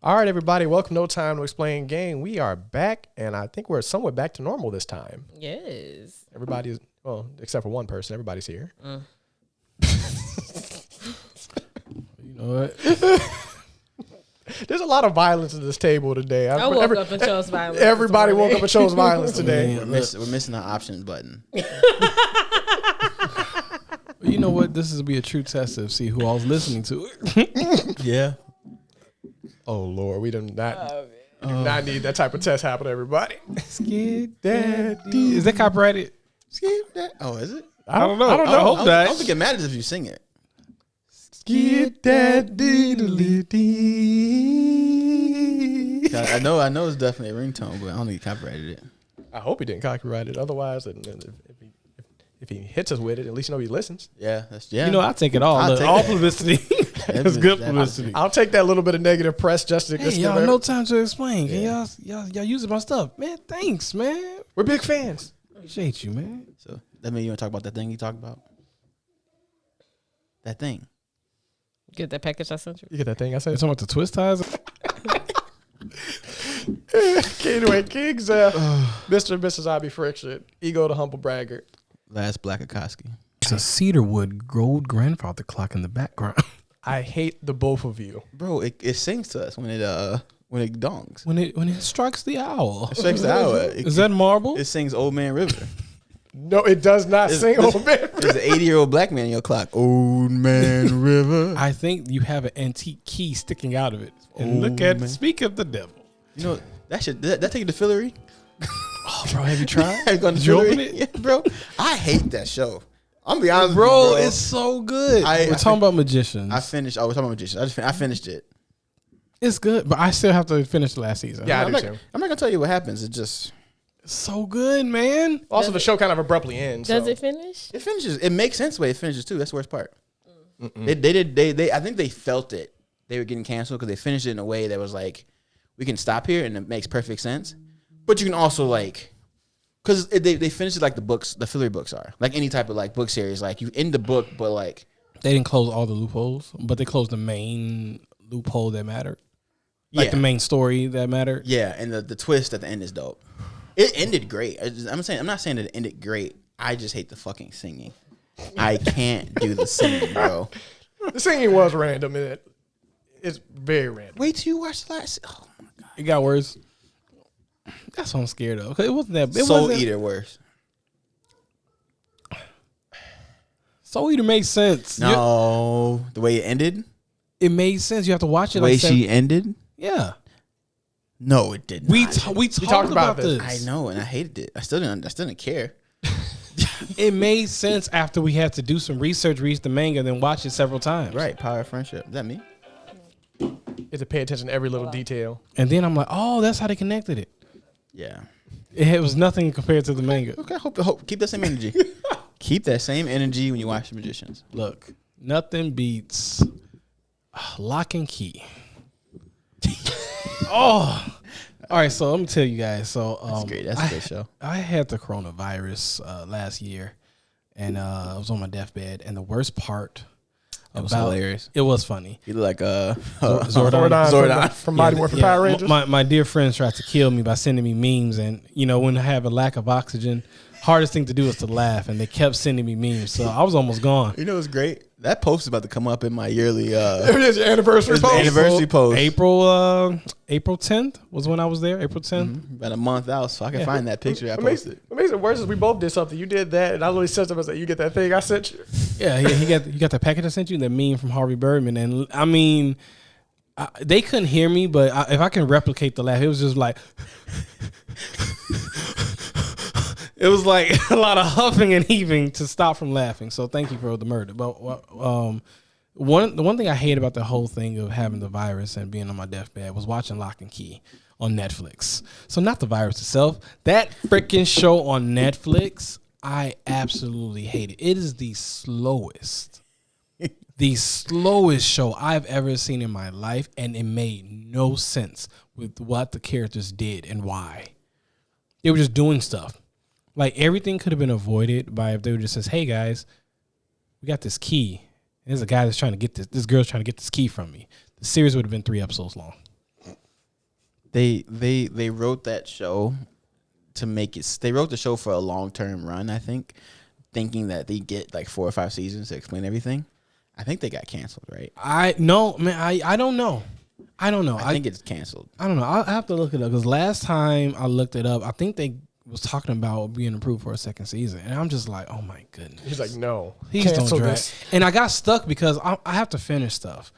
All right, everybody, welcome to No Time to Explain Game. We are back, and I think we're somewhat back to normal this time. Yes. Everybody is, well, except for one person, everybody's here. You know what? There's a lot of violence at this table today. I woke up and chose violence. Everybody woke up and chose violence today. We're missing our options button. You know what? This is be a true test to see who I was listening to. Yeah. Oh, Lord, we do not need that type of test happen to everybody. Skid Daddy. Is that copyrighted? Skid Daddy. Oh, is it? I don't know. I don't know. I hope I not. don't think it matters if you sing it. Skid Daddy. I know it's definitely a ringtone, but I don't think he copyrighted it. I hope he didn't copyright it. Otherwise, if he hits us with it, at least you know he listens. Yeah. You know, I take it all. I'll take all it. publicity is good publicity. I'll take that little bit of negative press just to Hey, y'all, no time to explain. Can y'all using my stuff, man? Thanks, man. We're big fans. Appreciate you, man. So that means you want to talk about that thing you talked about? That thing. Get that package I sent you. You get that thing I You said? talking about the twist ties? Anyway, Kings, Mr. and Mrs. Arbys Friction, ego the humble braggart. Last Black Akoski. It's a cedarwood gold grandfather clock in the background. I hate the both of you. Bro, it sings to us when it dongs. When it strikes the owl. It strikes the hour. Is that marble? It sings Old Man River. No, it does not sing Old Man. There's an 80-year-old black man in your clock. Old Man River. I think you have an antique key sticking out of it. And look at, man. speak of the devil. You know, that take you to Fillery? Oh, bro, have you tried? Have you gone to Did you Fillery? open it? Yeah, bro. I hate that show. I'm gonna be honest Bro, with you, bro. it's so good. I We're talking about magicians. I finished. We're talking about Magicians. I finished it. It's good, but I still have to finish the last season. Yeah, I I'm do not, too. I'm not gonna tell you what happens. It just It's so good, man. Also, the show kind of abruptly ends. Does so. it finish? it finishes. It makes sense the way it finishes too. That's the worst part. They I think they felt it. They were getting canceled because they finished it in a way that was like, we can stop here and it makes perfect sense. But you can also like, because they finished it like the books, the Fillery books are like any type of like book series. Like you end the book, but like They didn't close all the loopholes, but they closed the main loophole that mattered. Like the main story that mattered. Yeah, and the twist at the end is dope. It ended great. I'm not saying that it ended great. I just hate the fucking singing. I can't do the singing, bro. The singing was random. It's very random. Wait till you watch the last. Oh my god. It got worse. That's what I'm scared of. 'Cause it wasn't that. Soul Eater worse. Soul Eater made sense. No, the way it ended. It made sense. You have to watch it. The way like she ended. Yeah. No, it didn't. We talked about this. I know, and I hated it. I still didn't care. It made sense after we had to do some research, read the manga, then watch it several times. Right, Power of Friendship. Is that me? You have to pay attention to every little detail. And then I'm like, oh, that's how they connected it. Yeah. It was nothing compared to the manga. Okay, hope keep that same energy. Keep that same energy when you watch The Magicians. Look, nothing beats Lock and Key. Oh, all right. So let me tell you guys. So That's great. That's a great show. I had the coronavirus last year, and I was on my deathbed. And the worst part was hilarious. It was funny. You look like Zordon from Mighty Morphin Power Rangers. My dear friends tried to kill me by sending me memes, and when I have a lack of oxygen, hardest thing to do is to laugh, and they kept sending me memes, so I was almost gone. You know what's great? That post is about to come up in my yearly. It is your anniversary post. Anniversary post. April 10th was when I was there. April 10th. About a month out, so I can find that picture I posted. What makes it worse is we both did something. You did that, and I literally said something. I said, "You get that thing I sent you." Yeah, you got the package I sent you, that meme from Harvey Birdman, and I mean, they couldn't hear me, but if I can replicate the laugh, it was just like. It was like a lot of huffing and heaving to stop from laughing. So thank you for the murder. But the one thing I hate about the whole thing of having the virus and being on my deathbed was watching Lock and Key on Netflix. So not the virus itself. That freaking show on Netflix, I absolutely hate it. It is the slowest show I've ever seen in my life, and it made no sense with what the characters did and why. They were just doing stuff. Like, everything could have been avoided by if they would just says, "Hey guys, we got this key. And there's a guy that's trying to get this girl's trying to get this key from me." The series would have been 3 episodes long. They wrote that show to make it. They wrote the show for a long-term run, I think, thinking that they get like 4 or 5 seasons to explain everything. I think they got canceled, right? I don't know. I think it's canceled. I don't know. I have to look it up because last time I looked it up, I think they was talking about being approved for a second season, and I'm just like, oh my goodness. He's like, no, Please don't cancel drag. this. And I got stuck because I have to finish stuff.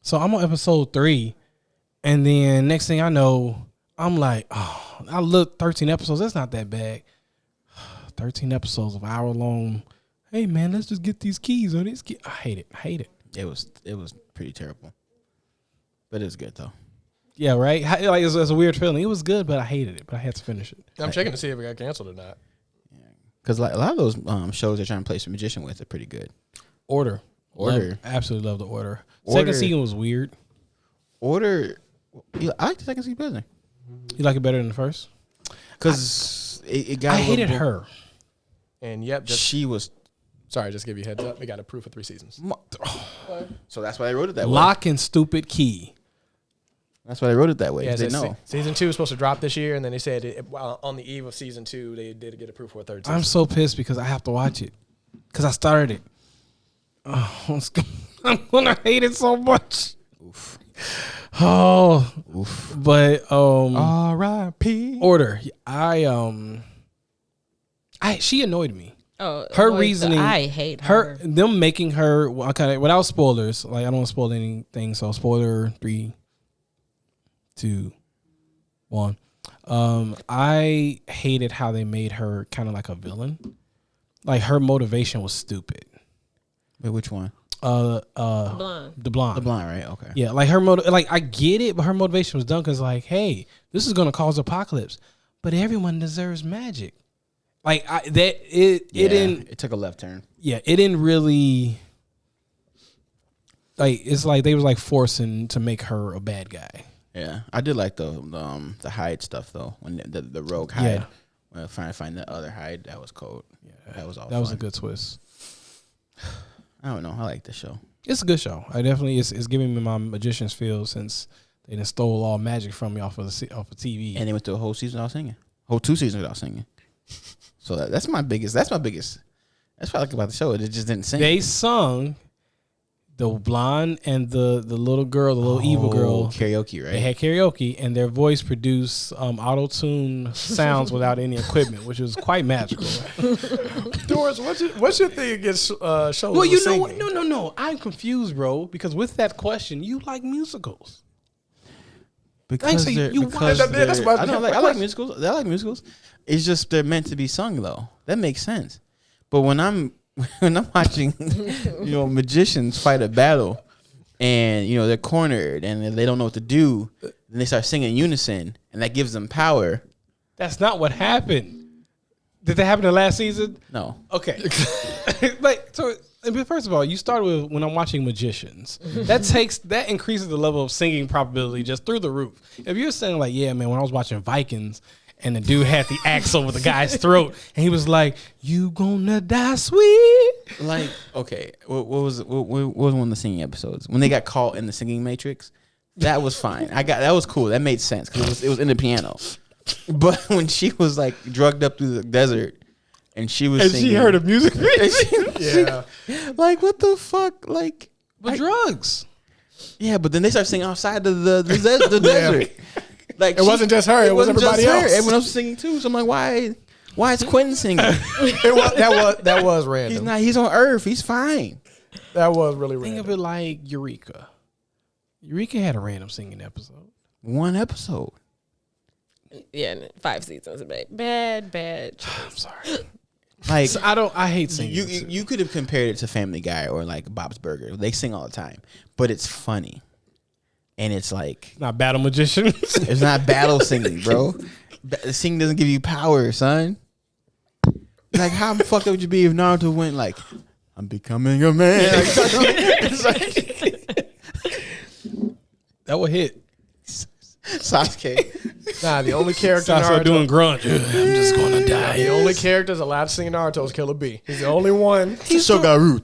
So I'm on episode 3, and then next thing I know, I'm like, oh, I looked 13 episodes. That's not that bad. 13 episodes of hour-long. Hey man, let's just get these keys on these keys. I hate it. It was pretty terrible, but it's good though. Yeah, right. Like it's a weird feeling. It was good, but I hated it. But I had to finish it. I'm checking to see if it got canceled or not. Because like a lot of those shows they're trying to place a magician with are pretty good. Order. Absolutely love the Order. Second season was weird. Order. I like the second season better. You like it better than the first? Because it got. I hated her. And yep, She was. sorry, just give you a heads up. It got approved for 3 seasons. So that's why they wrote it that way. Lock and stupid key. That's why they wrote it that way. Yeah, They know. season 2 was supposed to drop this year, and then they said on the eve of season 2, they did get approved for a 3rd season. I'm so pissed because I have to watch it because I started it. Oh, I'm gonna hate it so much. Oof. Oh, Oof. but R.I.P. Order. She annoyed me. Oh, Her boy, reasoning. I hate her. Them making her okay. Without spoilers, like I don't want to spoil anything. So spoiler 3, 2, 1. I hated how they made her kind of like a villain. Like her motivation was stupid. Wait, which one? Blonde. The blonde. The blonde, right? Okay. Yeah, like her like I get it, but her motivation was done because like, hey, this is gonna cause apocalypse, but everyone deserves magic. Like it didn't. It took a left turn. Yeah, it didn't really. Like it's like they was like forcing to make her a bad guy. Yeah, I did like the hide stuff though. When the rogue hide. Yeah. When I finally find the other hide, that was cold. Yeah, that was all. That was a fun. good twist. I don't know. I like the show. It's a good show. I definitely it's giving me my magician's feel since they done stole all magic from me off of TV. And they went through a whole season without singing. Whole 2 seasons without singing. So that's my biggest. That's what I like about the show. It just didn't sing. They sung the blonde and the little girl, the little evil girl. Karaoke, right? They had karaoke, and their voice produced auto-tune sounds without any equipment, which was quite magical. Doris, what's your thing against shows? Well, you know what? No. I'm confused, bro, because with that question, you like musicals. Because Actually, they're, you because watch- they're- that's my- I don't like. my I like question. musicals. I like musicals. It's just they're meant to be sung though. That makes sense. But when I'm watching, magicians fight a battle, and they're cornered and they don't know what to do, then they start singing in unison, and that gives them power. That's not what happened. Did that happen in the last season? No. Okay. First of all, you start with when I'm watching magicians. That increases the level of singing probability just through the roof. If you're saying like, yeah, man, when I was watching Vikings and the dude had the axe over the guy's throat and he was like, "You gonna die sweet." Like, okay, what was one of the singing episodes when they got caught in the singing matrix? That was fine. That was cool. That made sense because it was in the piano. But when she was like drugged up through the desert and she was singing, she heard a music Yeah. like what the fuck, like with drugs. Yeah, but then they start singing outside the desert. Like It wasn't just her, it was everybody else. Everyone else was singing too. So I'm like, why is Quentin singing? That was random. He's on Earth. He's fine. That was really Think random. of it like Eureka. Eureka had a random singing episode. One episode. Yeah, 5 seasons, babe. Bad. I'm sorry. Like I hate singing. you could have compared it to Family Guy or like Bob's Burgers. They sing all the time, but it's funny, and it's like Not Battle Magicians. it's not battle singing, bro. Singing doesn't give you power, son. Like how fucked up would you be if Naruto went like, "I'm becoming a man"? It's like, That would hit. Sasuke. Nah, the only character Start Naruto, doing grunge. I'm just gonna die. the only characters allowed to sing in Naruto is Killer B. He's the only one. Togaru.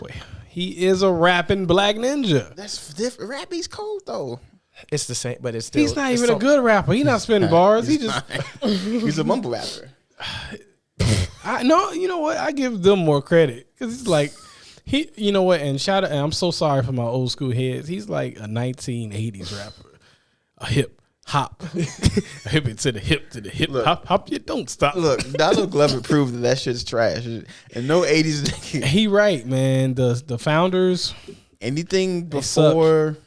Wait, he is a rapping black ninja. That's different. Rappy's cold though. It's the same, but it's still. He's not it's even a good rapper. He's not spinning bars. He just He's a mumble rapper. no. You know what? I give them more credit because it's like he. You know what? And shout out. And I'm so sorry for my old school heads. He's like a 1980s rapper, a hip hop, a hip it to the hip Look. hop. You don't stop. Look, Donald Glover proved that shit's trash. And no 80s. He right, man. The founders. anything suck. before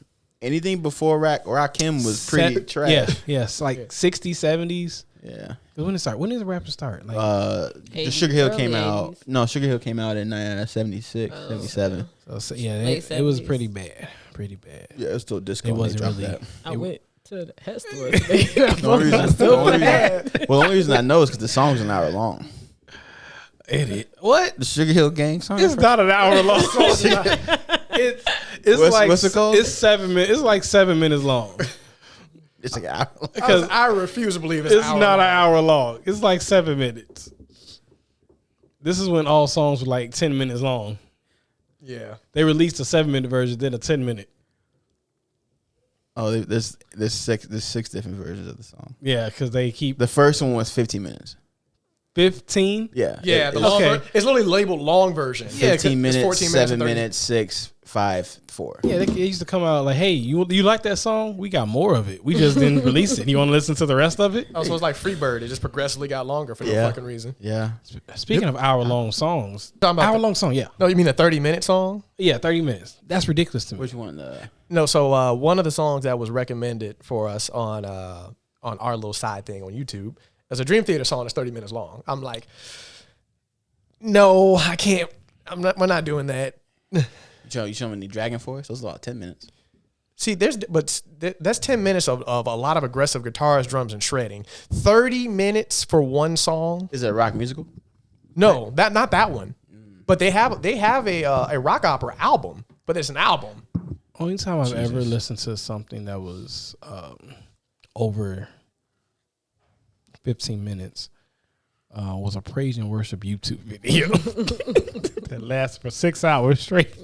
Rakim was pretty trash. Yeah, yes, like 60s, 70s. Yeah. When did the rapper start? Like, The 80s, Sugar Hill early came out. 80s. No, Sugar Hill came out in 76, 77. so, yeah, Late it was 70s. pretty bad. Pretty bad. Yeah, it's still disco. It when they wasn't dropped really. that. I went to the head store today. The only the only reason I know is because the song's an hour long. Idiot. What? The Sugar Hill Gang song. It's not an hour long. It's What's it called? It's 7 minutes. It's like 7 minutes long. It's like an hour long. Because I refuse to believe it's it's not an hour long. It's like 7 minutes. This is when all songs were like 10 minutes long. Yeah. They released a 7-minute version, then a 10-minute. Oh, there's six different versions of the song. Yeah, because they keep The first one was 15 minutes. 15. Yeah. Yeah, the It's long okay. it's literally labeled long version. Yeah, 15 minutes, 14 minutes 7 and 30. minutes, 6, 5, 4. Yeah, they used to come out like, hey, you like that song? We got more of it. We just didn't release it. You want to listen to the rest of it? Oh, so it's like Freebird. It just progressively got longer for no Yeah. fucking reason. Yeah. Speaking of hour-long songs. Talking about Hour-long song, yeah. No, you mean a 30-minute song? Yeah, 30 minutes. That's ridiculous to me. Which one? No, so one of the songs that was recommended for us on our little side thing on YouTube is a Dream Theater song that's 30 minutes long. I'm like, no, I can't. We're not doing that. You show me the Dragon Force? Those are about 10 minutes. See, that's 10 minutes of a lot of aggressive guitars, drums, and shredding. 30 minutes for one song? Is it a rock musical? No, not that one. But they have a rock opera album, but it's an album. Only time I've ever listened to something that was over 15 minutes was a praise and worship YouTube video that lasted for 6 hours straight.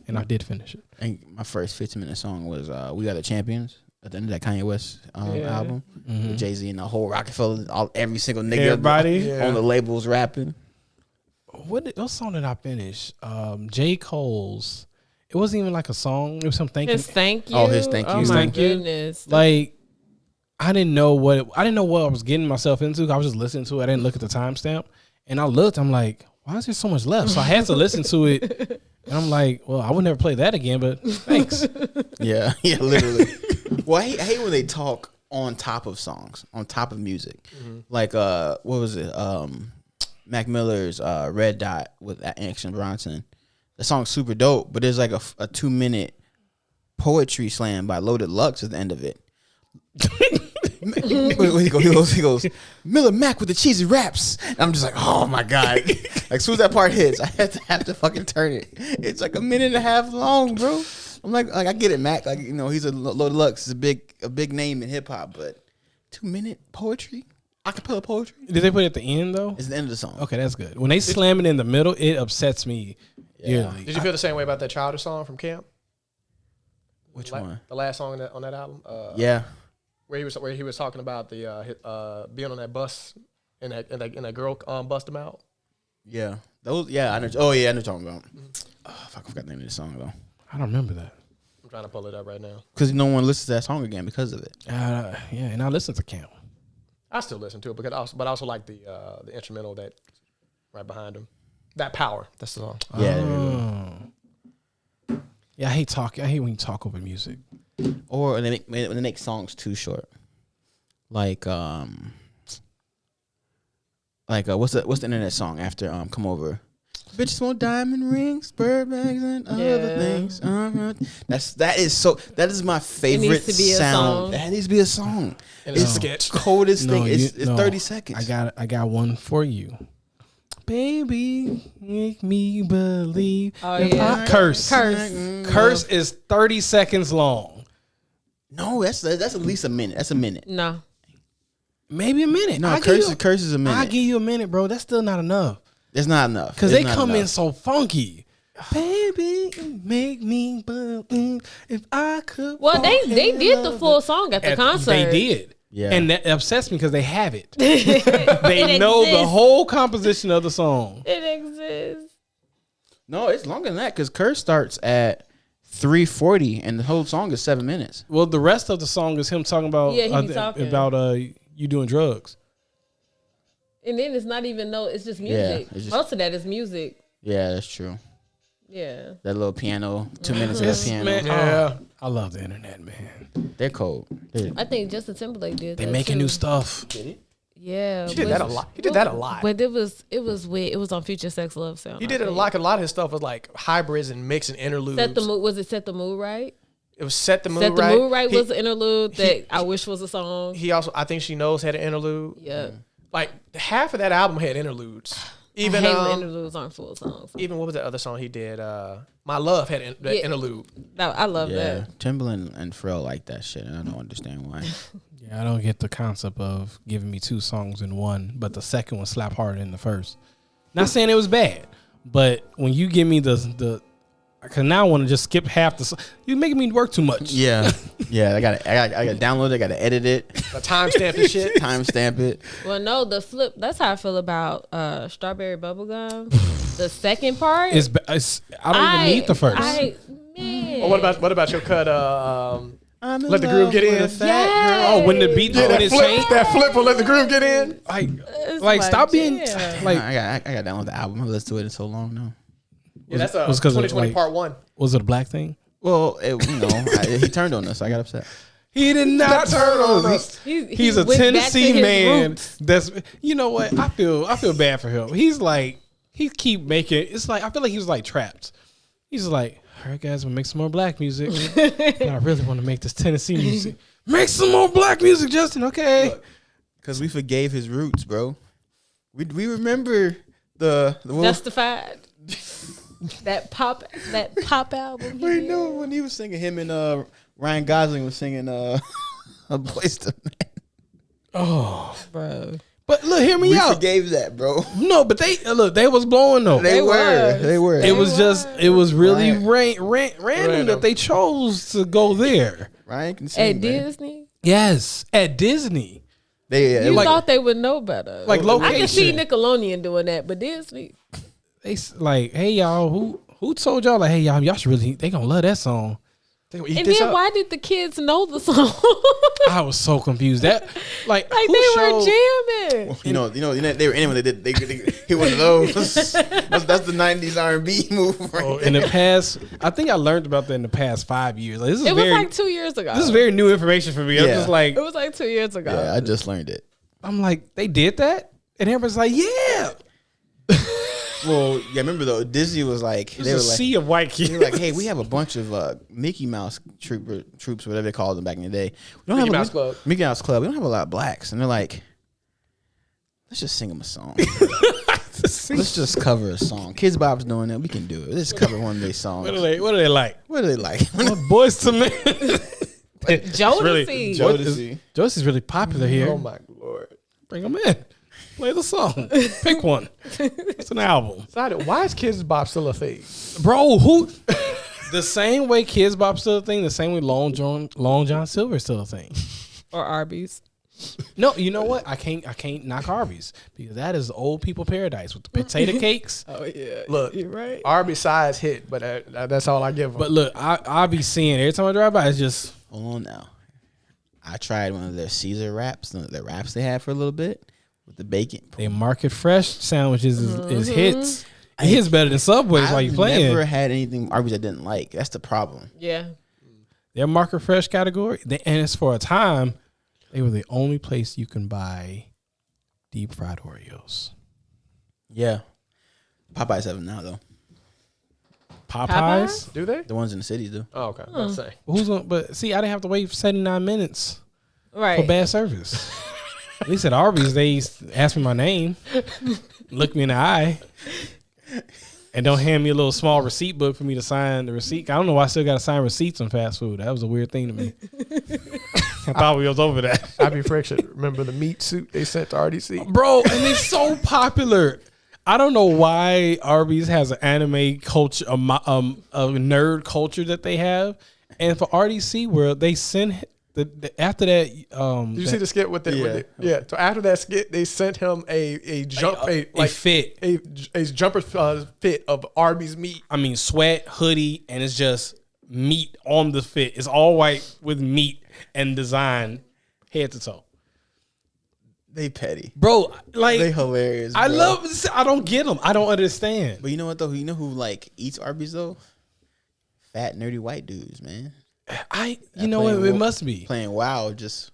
And I did finish it. And my first 15-minute song was "We Are the Champions" at the end of that Kanye West album. With Jay-Z and the whole Rockefeller, every single nigga Everybody? on the labels rapping. What song did I finish? J. Cole's. It wasn't even like a song. It was some thank you. His thank you. Oh, his thank Oh you. my Thank you. goodness. Like, I didn't know what I was getting myself into. I was just listening to it. I didn't look at the timestamp, and I looked. I'm like, why is there so much left? So I had to listen to it, and I'm like, well, I would never play that again. But thanks. Yeah, literally. Well, I hate when they talk on top of songs, on top of music. Like, what was it? Mac Miller's Red Dot with Action Bronson. The song's super dope, but there's like a 2-minute poetry slam by Loaded Lux at the end of it. he goes, Miller Mac with the cheesy raps. And I'm just like, oh my God. Like, as soon as that part hits, I have to fucking turn it. It's like 1.5 minutes long, bro. I'm like I get it, Mac. Like, he's a Loaded Lux. He's a big name in hip hop, but 2-minute poetry? Acapella poetry? Did they put it at the end though? It's the end of the song. Okay, that's good. When they slam it in the middle, it upsets me. Dearly. Did you feel the same way about that Childish song from Camp? Which one? The last song on that album? Yeah. Where he was talking about the being on that bus and that girl bust him out. Yeah. Those. Yeah. I know. Oh yeah, I know what you're talking about. Fuck, I forgot the name of the song though. I don't remember that. I'm trying to pull it up right now. Because no one listens to that song again because of it. Yeah, and I listen to Camp. I still listen to it but I also like the instrumental that right behind him. That Power. That's the song. Yeah. Yeah, I hate when you talk over music. Or when they make songs too short. Like what's the internet song after Come Over? Bitches want diamond rings, bird bags, and other things. That is my favorite to be a sound. song. That needs to be a song. And it's a It's sketch. coldest thing. It's No, 30 seconds. I got one for you. Baby, make me believe. Oh, if yeah. I curse. Curse. Curse is 30 seconds long. No, that's at least a minute. That's a minute. No. Maybe a minute. No, I'll curse give is a minute. I'll give you a minute, bro. That's still not enough. It's not enough. Because It's they not come in enough. so funky. Baby, make me believe if I could. Well, they fall in did the love full song at the concert. They did. Yeah. And that upsets me because they have it. It They know the exists. whole composition of the song. It exists. No, it's longer than that because Curse starts at 3:40 and the whole song is 7 minutes. Well, the rest of the song is him talking about Yeah, he be talking. about you doing drugs. And then it's not even it's just Yeah, music. it's just- Most of that is music. Yeah, that's true. Yeah. That little piano, 2 minutes of that piano. Man, Yeah. I love the internet, man. They're cold. I think Justin Timberlake did They that making too. new stuff. Yeah. He did that a lot. He did that a lot. But it was on Future Sex Love Sound. He did it a lot. 'Cause a lot of his stuff was like hybrids and mixing interludes. Set the mood. Was it Set the Mood Right? It was Set the Mood Set the Right. Mood Right He- was an interlude that I wish was a song. He also, I think She Knows, had an interlude. Yeah. Like half of that album had interludes. Even I hate when interludes aren't full songs. even what was that other song he did? My Love had that Yeah. interlude. I love Yeah, that. Timbaland and Pharrell like that shit, and I don't understand why. Yeah, I don't get the concept of giving me two songs in one, but the second one slap harder than the first. Not saying it was bad, but when you give me the cause now I want to just skip half the song. You're making me work too much. Yeah, I got to download it. I got to edit it, The timestamp and shit. timestamp it. Well, no, the flip. That's how I feel about Strawberry Bubblegum. The second part. It's I don't even need the first. Man. Well, what about your cut? I'm in Let the love groove get with in. a fat Yes. Oh, when the beat when it changed, that flip will let the groove get in. It's like stop being jam. like I got to download the album. I've listened to it in so long now. Yeah, that's was 'cause of, 2020 like- part 1. was it a black thing? Well, he turned on us. So I got upset. He did not turn on us. He's a went back to Tennessee his man. roots. That's you know what I feel bad for him. He's like he keep making it's like I feel like he was like trapped. He's like, all right, guys, we'll make some more black music. But I really want to make this Tennessee music. Make some more black music, Justin. Okay. Because we forgave his roots, bro. We remember the Justified. that pop album. he Wait, did. no, when he was singing, him and Ryan Gosling was singing A Boyz II Men. Oh, Bro. but look, hear me We out. forgave that, bro. No, but they was blowing though. They were. It was really Right. random that they chose to go there. Ryan can sing, At man. Disney? Yes, at Disney. They You like- thought they would know better. Like I can see location. Nickelodeon doing that, but Disney. Like, hey y'all, who told y'all like, hey y'all should really they gonna love that song. They gonna eat And this then up. why did the kids know the song? I was so confused. That like Like who they showed- were jamming. You know, they were in when they hit one of those. that's the '90s R&B move. Right Oh, in the past, I think I learned about that in the past 5 years. Like, this is It was very like 2 years ago. this is very new information for me. I'm Yeah. just like It was like 2 years ago. Yeah, I just learned it. I'm like they did that, and everybody's like, yeah. Well, yeah, remember though, Disney was like, There's they a were like, sea of white kids. they were like, hey, we have a bunch of Mickey Mouse troops, whatever they called them back in the day. We don't Mickey have Mouse Club. Mickey Mouse Club. We don't have a lot of blacks, and they're like, let's just sing them a song. Let's just cover a song. Kids Bop's doing it. We can do it. Let's cover one of their songs. What are they like? What do they like? Boys to men. Jodeci. Jodeci's really popular here. Oh my lord! Bring them in. Play the song. Pick one. It's an album. Why is Kids Bop still a thing? Bro, who the same way Kids Bop still a thing, the same way Long John Silver is still a thing. Or Arbys. No, you know what? I can't knock Arbys because that is old people paradise with the potato cakes. Oh, yeah. Look, You're right. Arby size hit, but that's all I give them. But look, I be seeing every time I drive by, it's just Hold on now. I tried one of their Caesar wraps, the wraps they had for a little bit with the bacon. they market fresh sandwiches is hits. It hits better than Subway's while you I've playing. never had anything Arby's I didn't like. That's the problem. Yeah. Their market fresh category, and it's for a time, they were the only place you can buy deep fried Oreos. Yeah. Popeyes have them now though. Popeyes? Do they? The ones in the cities do. Oh, okay. Let's say. Who's on? But see, I didn't have to wait for 79 minutes Right. for bad service. At least at Arby's, they ask me my name, look me in the eye, and don't hand me a little small receipt book for me to sign the receipt. I don't know why I still got to sign receipts on fast food. That was a weird thing to me. I thought we was over that. Abby Friction. Remember the meat suit they sent to RDC? Bro, and it's so popular. I don't know why Arby's has an anime culture, a nerd culture that they have, and for RDC World, they send after that. Did you see the skit with the yeah? So after that skit, they sent him a fit, a jumper fit of Arby's meat. I mean, sweat, hoodie, and it's just meat on the fit. It's all white with meat and design head to toe. They petty, bro. Like they hilarious. I bro. love. I don't get them. I don't understand. But you know what though? You know who like eats Arby's though? Fat nerdy white dudes, man. You know what? It must be playing WoW. Just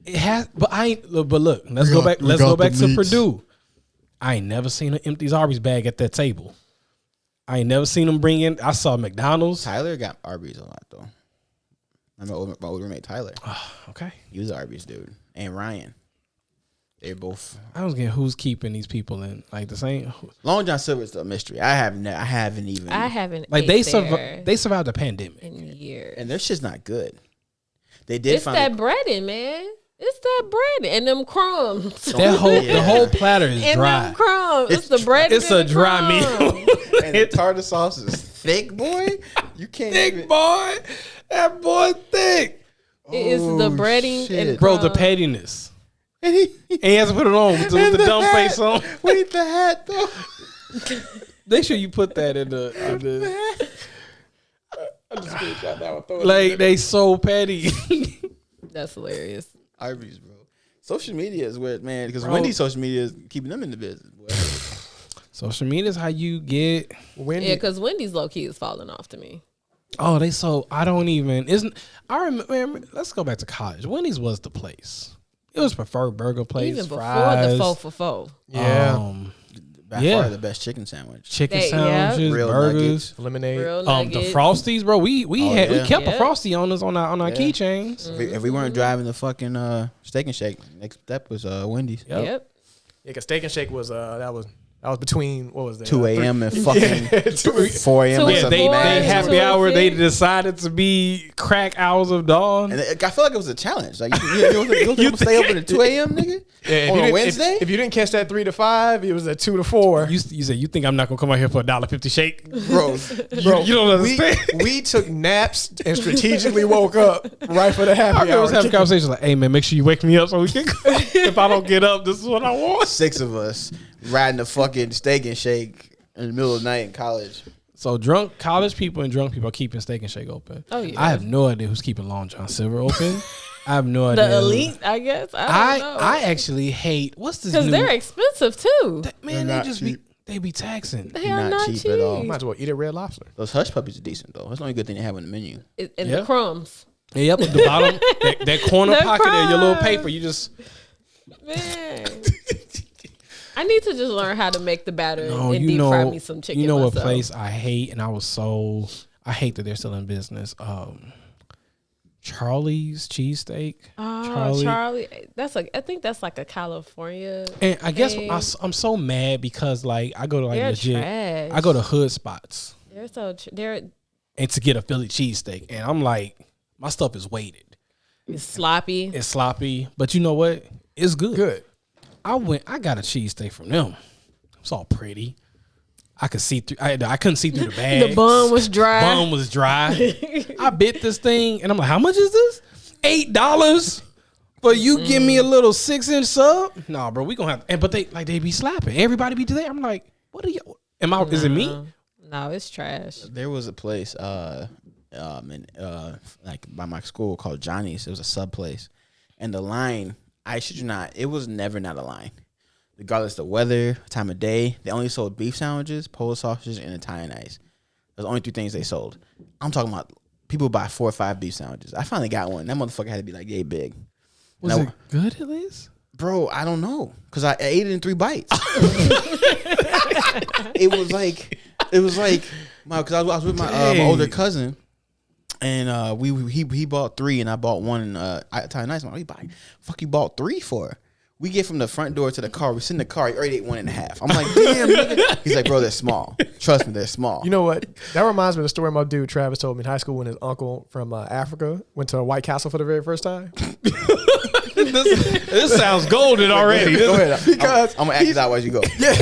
it has. But look. Let's go back. Let's go back to Purdue. I ain't never seen him empty his Arby's bag at that table. I ain't never seen him bring in. I saw McDonald's. Tyler got Arby's a lot though. I'm my old roommate Tyler. Okay, he was an Arby's dude, and Ryan. They're both. I was getting who's keeping these people in like the same. Long John Silver is a mystery. I haven't like they survived the pandemic in years, and their shit's not good. They did. It's that breading, man. It's that bread and them crumbs. The whole platter is and dry. Them crumbs. It's the bread. It's a dry meal. And the tartar sauce is thick, boy. You can't. Thick boy. That boy thick. It is the breading and bro. The pettiness. And he has to put it on with the dumb face on. Wait, the hat though. Make sure you put that in the I just screenshot that one. Like they so petty. That's hilarious. Arby's, bro. Social media is weird, man. Because Wendy's social media is keeping them in the business. Boy. Social media is how you get Wendy. Yeah, because Wendy's low key is falling off to me. Oh, they so I don't even isn't. I remember. Let's go back to college. Wendy's was the place. It was preferred burger place. Even before fries. the 4 for 4. Yeah. By far the best chicken sandwich. Chicken sandwiches, Real burgers, nuggets. Lemonade. Real the nuggets. Frosties, bro. We kept a Frosty on us on our keychains. Mm-hmm. If we weren't driving the fucking Steak and Shake, next step was Wendy's. Yep. Yeah, because Steak and Shake was that was between what was that 2 a.m. and fucking 4 a.m. Yeah, they happy 2 hour. and They 6. decided to be crack hours of dawn. And I feel like it was a challenge. Like you don't stay open at 2 a.m. nigga on a Wednesday. If you didn't catch that 3 to 5, it was at 2 to 4. You said you think I'm not gonna come out here for a $1.50 shake, Bro, you don't understand. We took naps and strategically woke up right for the happy I hour. was having conversations like, "Hey man, make sure you wake me up so we can. If I don't get up, this is what I want." 6 of us riding the fucking Steak and Shake in the middle of the night in college. So drunk college people and drunk people are keeping Steak and Shake open. Oh yeah. I have no idea who's keeping Long John Silver open. I have no idea. The elite, I guess. I don't know. I actually hate what's this? Because they're expensive too. Man, They're they not just cheap. they be taxing. They are not not cheap cheap at all. Might as well eat a Red Lobster. Those hush puppies are decent though. That's the only good thing they have on the menu. And Yeah. the crumbs. Yep, at the bottom, that corner The pocket there, your little crumbs. paper. You just Man. I need to just learn how to make the batter and you deep know, fry me some chicken. you know what myself. place I hate, and I hate that they're still in business. Charlie's cheesesteak. Oh, Charlie. I think that's like a California. And I guess thing. I'm so mad because like I go to like They're legit. trash. I go to hood spots They're so they're and to get a Philly cheesesteak, and I'm like, my stuff is weighted. it's sloppy. It's sloppy, but you know what? It's good. Good. I got a cheesesteak from them. It's all pretty. I could see through. I couldn't see through the bag. The bun was dry. Bun was dry. I bit this thing, and I'm like, "How much is this? $8 but you give me a little 6-inch sub? Nah, bro, we gonna have. And but they be slapping. Everybody be there. I'm like, what are you? Is it me? No, it's trash. There was a place like by my school called Johnny's. It was a sub place, and the line, I shit you not, it was never not a line. Regardless of the weather, time of day, they only sold beef sandwiches, Polish sausages, and Italian ice. Those are the only 3 things they sold. I'm talking about people buy 4 or 5 beef sandwiches. I finally got one. That motherfucker had to be like yay big. Was it good at least? Bro, I don't know, cause I ate it in 3 bites. It was like cause I was with my older cousin, and he bought 3 and I bought 1 in Italian ice. I'm like, fuck you bought 3 for? We get from the front door to the car. We sit in the car. He already ate 1.5. I'm like, damn, nigga. He's like, bro, they're small. Trust me, they're small. You know what? That reminds me of the story my dude Travis told me in high school when his uncle from Africa went to a White Castle for the very first time. This sounds golden already. Go ahead. Because I'm gonna act it out as you go. Yeah,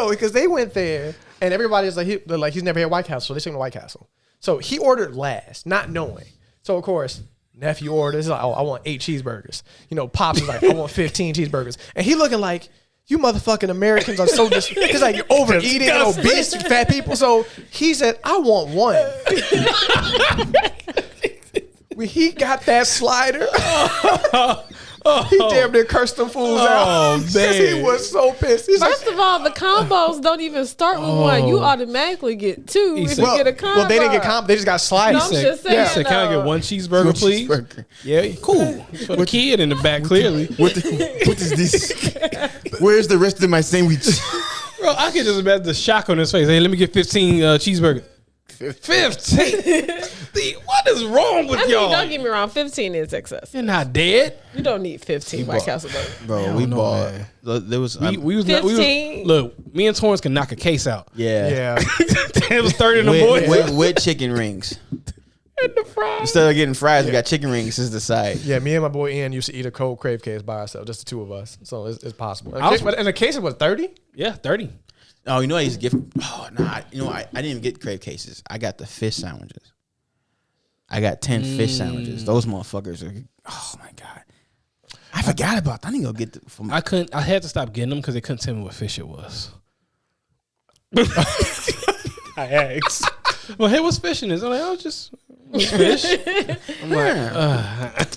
because they went there and everybody's like, he's never had White Castle, so they took him to White Castle. So he ordered last, not knowing. So of course, nephew orders like, oh, I want 8 cheeseburgers. Pops is like, I want 15 cheeseburgers, and he looking like, you motherfucking Americans are so it's like you're overeating and obese fat people. So he said, I want 1. When he got that slider, he damn near cursed them fools out. Because he was so pissed. He's First of all, the combos don't even start with 1. You automatically get 2 if you get a combo. Well, they didn't get combo. They just got sliders. No, I'm just saying, He said, can I get 1 cheeseburger, please? Yeah, cool. For the kid in the back, clearly. What is this? Where's the rest of my sandwich? Bro, I can just imagine the shock on his face. Hey, let me get 15 cheeseburgers. 15? What is wrong with y'all? Don't get me wrong. 15 is excessive. You're not dead. You don't need 15 White Castle burgers. Bro, we bought. There was. We was 15. Look, me and Torrance can knock a case out. Yeah. It was 30 in the morning. With chicken rings. And the fries. Instead of getting fries, we got chicken rings as the side. Yeah, me and my boy Ian used to eat a cold crave case by ourselves, just the 2 of us. So it's possible. And the case was 30? Yeah, 30. Oh, I used to get. Oh, nah. I didn't even get crave cases. I got the fish sandwiches. I got 10 fish sandwiches. Those motherfuckers are. Oh my god. I forgot about that. I didn't go get them from. I had to stop getting them because they couldn't tell me what fish it was. I asked. Well, hey, what's fishing is? I'm like, oh, just fish. I'm like,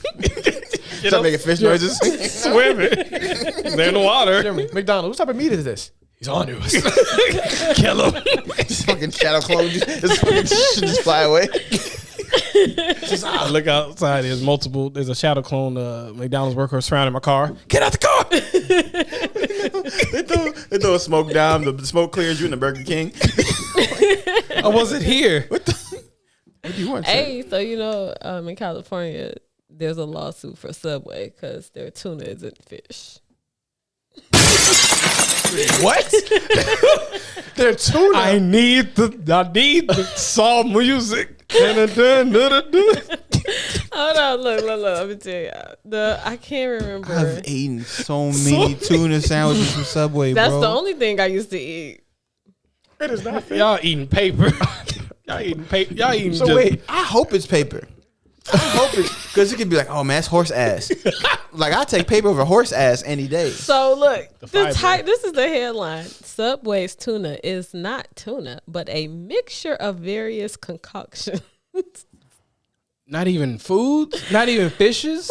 Stop making fish noises. swimming. They're in the water. Jeremy, McDonald's, what type of meat is this? He's on to us. Kill him. Just fucking shadow clone. Just fly away. I look outside. There's a shadow clone McDonald's worker surrounding my car. Get out the car. They throw a smoke down. The smoke clears you in the Burger King. I wasn't here. What do you want? Hey, so in California, there's a lawsuit for Subway because their tuna isn't fish. What? They're tuna. I need the soft music. Hold on, look. Let me tell y'all. I can't remember. I've eaten so many tuna sandwiches from Subway, That's bro. the only thing I used to eat. It is not fish. Y'all eating paper. Y'all eating paper. Y'all eating. So wait, I hope it's paper. I hope it, because it could be like, oh man, that's horse ass. Like I take paper over horse ass any day. So look, this is the headline. Subway's tuna is not tuna, but a mixture of various concoctions. Not even food. Not even fishes.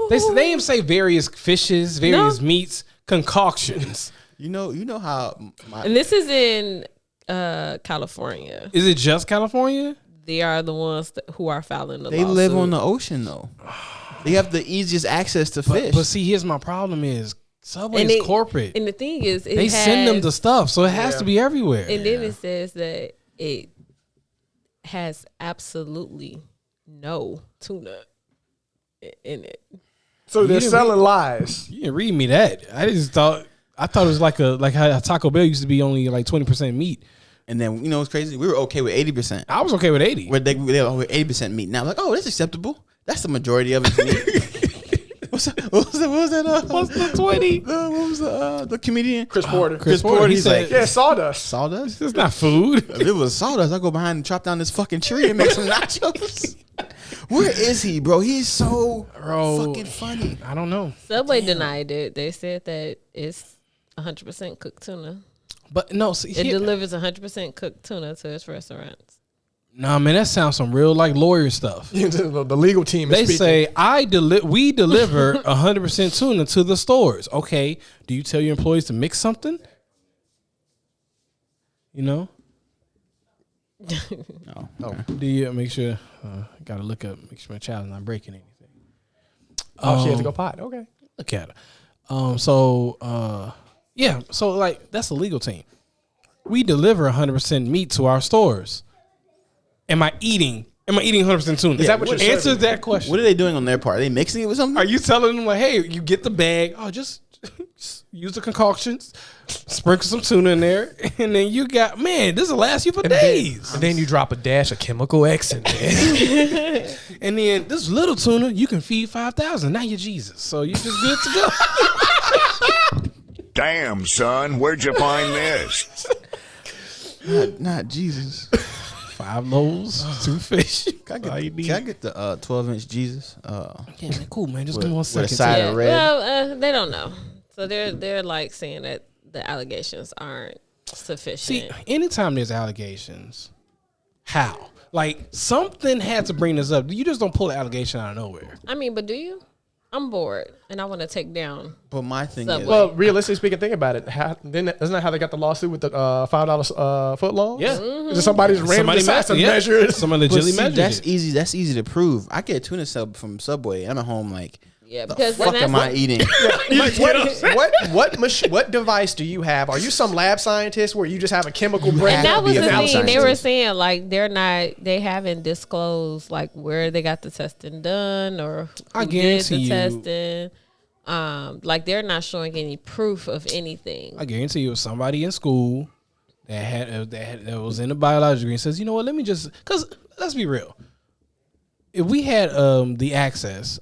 They even say various fishes, various meats, concoctions. You know how. And this is in California. Is it just California? They are the ones who are filing the They lawsuit. live on the ocean though. They have the easiest access to fish. But see, here's my problem is Subway is corporate. And the thing is, they send them the stuff, so it has to be everywhere. And then it says that it has absolutely no tuna in it. So they're selling lies. You didn't read me that. I thought it was like how Taco Bell used to be only like 20% meat. And then what's crazy? We were okay with 80%. I was okay with 80. Where they were over 80% meat. Now like, oh, that's acceptable. That's the majority of it. What was that? What's the 20? What was the comedian? Chris Porter. Chris Porter. He's said, like, Yeah, sawdust. sawdust? it's not food. If it was sawdust, I'll go behind and chop down this fucking tree and make some nachos. Where is he, bro? He's so fucking funny. I don't know. Subway denied it. They said that it's 100% cooked tuna. But no, see, It delivers 100% cooked tuna to its restaurants. Nah, man, that sounds some real like lawyer stuff. The legal team is They speaking. say we deliver 100% tuna to the stores. Okay, do you tell your employees to mix something? No. Do you make sure? Got to look up, make sure my child's not breaking anything. Oh, she had to go pot. Okay. Look at her. Yeah. So like that's the legal team. We deliver 100% meat to our stores. Am I eating 100% tuna? Is that what you're answer serving? that question? What are they doing on their part? Are they mixing it with something? Are you telling them like, hey, you get the bag? Oh, just use the concoctions, sprinkle some tuna in there, and then you got, man, this will last you for And days. then you drop a dash of chemical X in there. And then this little tuna, you can feed 5,000. Now you're Jesus. So you're just good to go. Damn, son, where'd you find this? Not Jesus. 5 loaves, 2 fish. Can I get the 12-inch Jesus? Yeah, man, cool, man. Just With- give me 1 with a second. side of red. Well, they don't know. So they're like saying that the allegations aren't sufficient. See, anytime there's allegations, how? Like, something had to bring this up. You just don't pull an allegation out of nowhere. I mean, but do you? I'm bored and I want to take down. But my thing Subway. is, Well, realistically speaking, think about it. Isn't that how they got the lawsuit with the $5 foot long? Yeah. Is it somebody's random assassin measure? Somebody but legitimately see, measured that's it. easy. That's easy to prove. I get a tuna sub from Subway. I'm at home like, Yeah, the because fuck then am I eating? What device do you have? Are you some lab scientist where you just have a chemical brain? And that was be the a thing. scientist. They were saying like they haven't disclosed like where they got the testing done or I who did guarantee the you- testing. Like they're not showing any proof of anything. I guarantee you, it was somebody in school that was in the biology degree and says, you know what, let me just, because let's be real. If we had the access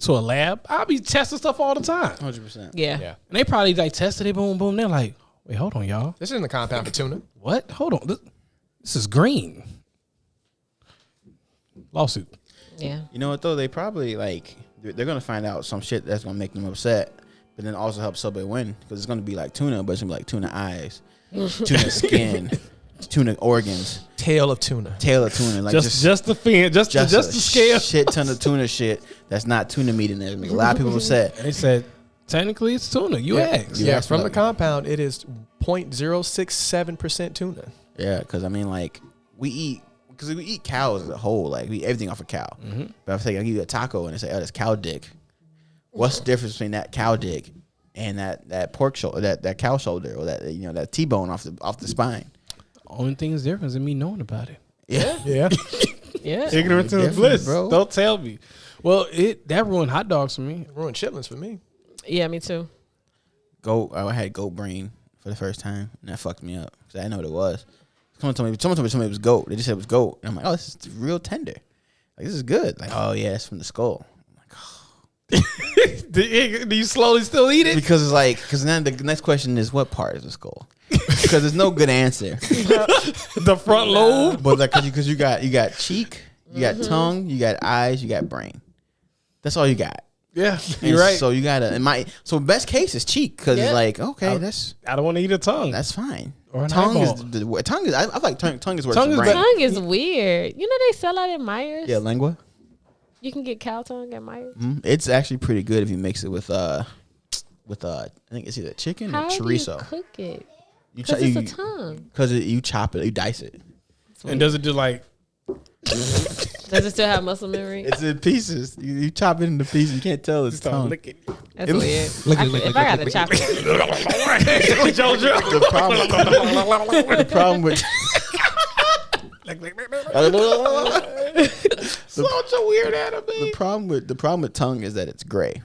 to a lab, I'd be testing stuff all the time. 100%. Yeah. Yeah. And they probably like tested it, boom, boom. They're like, wait, hold on, y'all. This isn't the compound for tuna. What? Hold on. This is green. Lawsuit. Yeah. You know what though? They probably like they're gonna find out some shit that's gonna make them upset, but then also help Subway win because it's gonna be like tuna, but it's gonna be like tuna eyes, tuna skin, tuna organs, Tail of tuna. tail of tuna, like Just the fin, just the a scale. shit ton of tuna shit that's not tuna meat in there. Make a lot of people upset. And they said, technically, it's tuna. You asked. You Yeah, asked from about the compound, it is 0.067% tuna. Yeah, because I mean, like we eat cows as a whole, like we eat everything off a cow. But if I give you a taco and they say, "Oh, that's cow dick," what's the difference between that cow dick and that pork shoulder, that cow shoulder, or that that T-bone off the spine? Only thing is different is me knowing about it. Yeah, Yeah. Yeah. Ignorance is Different, bliss, bro. Don't tell me. Well, that ruined hot dogs for me. Ruined chitlins for me. Yeah, me too. goat. I had goat brain for the first time, and that fucked me up because I didn't know what it was. Someone told me it was goat. They just said it was goat, and I'm like, oh, this is real tender. Like this is good. Like, oh yeah, it's from the skull. Do you slowly still eat it? Because then the next question is what part is the skull? Because there's no good answer. The front lobe. But like, because you got cheek, you got tongue, you got eyes, you got brain. That's all you got. Yeah, And you're right. So you gotta. So best case is cheek because Yeah. it's like okay, that's I don't want to eat a tongue. fine. Or an tongue eyeball. is the tongue is. I like tongue is worse Tongue than is brain. Tongue is weird. You know they sell out at Myers. Yeah, lingua. You can get cow tongue at Myers. It's actually pretty good if you mix it with I think it's either chicken How or do you chorizo. cook it? You Because it's a tongue. Because you chop it, you dice it. And does it do like? Does it still have muscle memory? It's in pieces. You chop it into pieces. You can't tell it's tongue. That's weird. Lick it, If I got to chop it, The problem with Such a weird anime. the problem with tongue is that it's gray,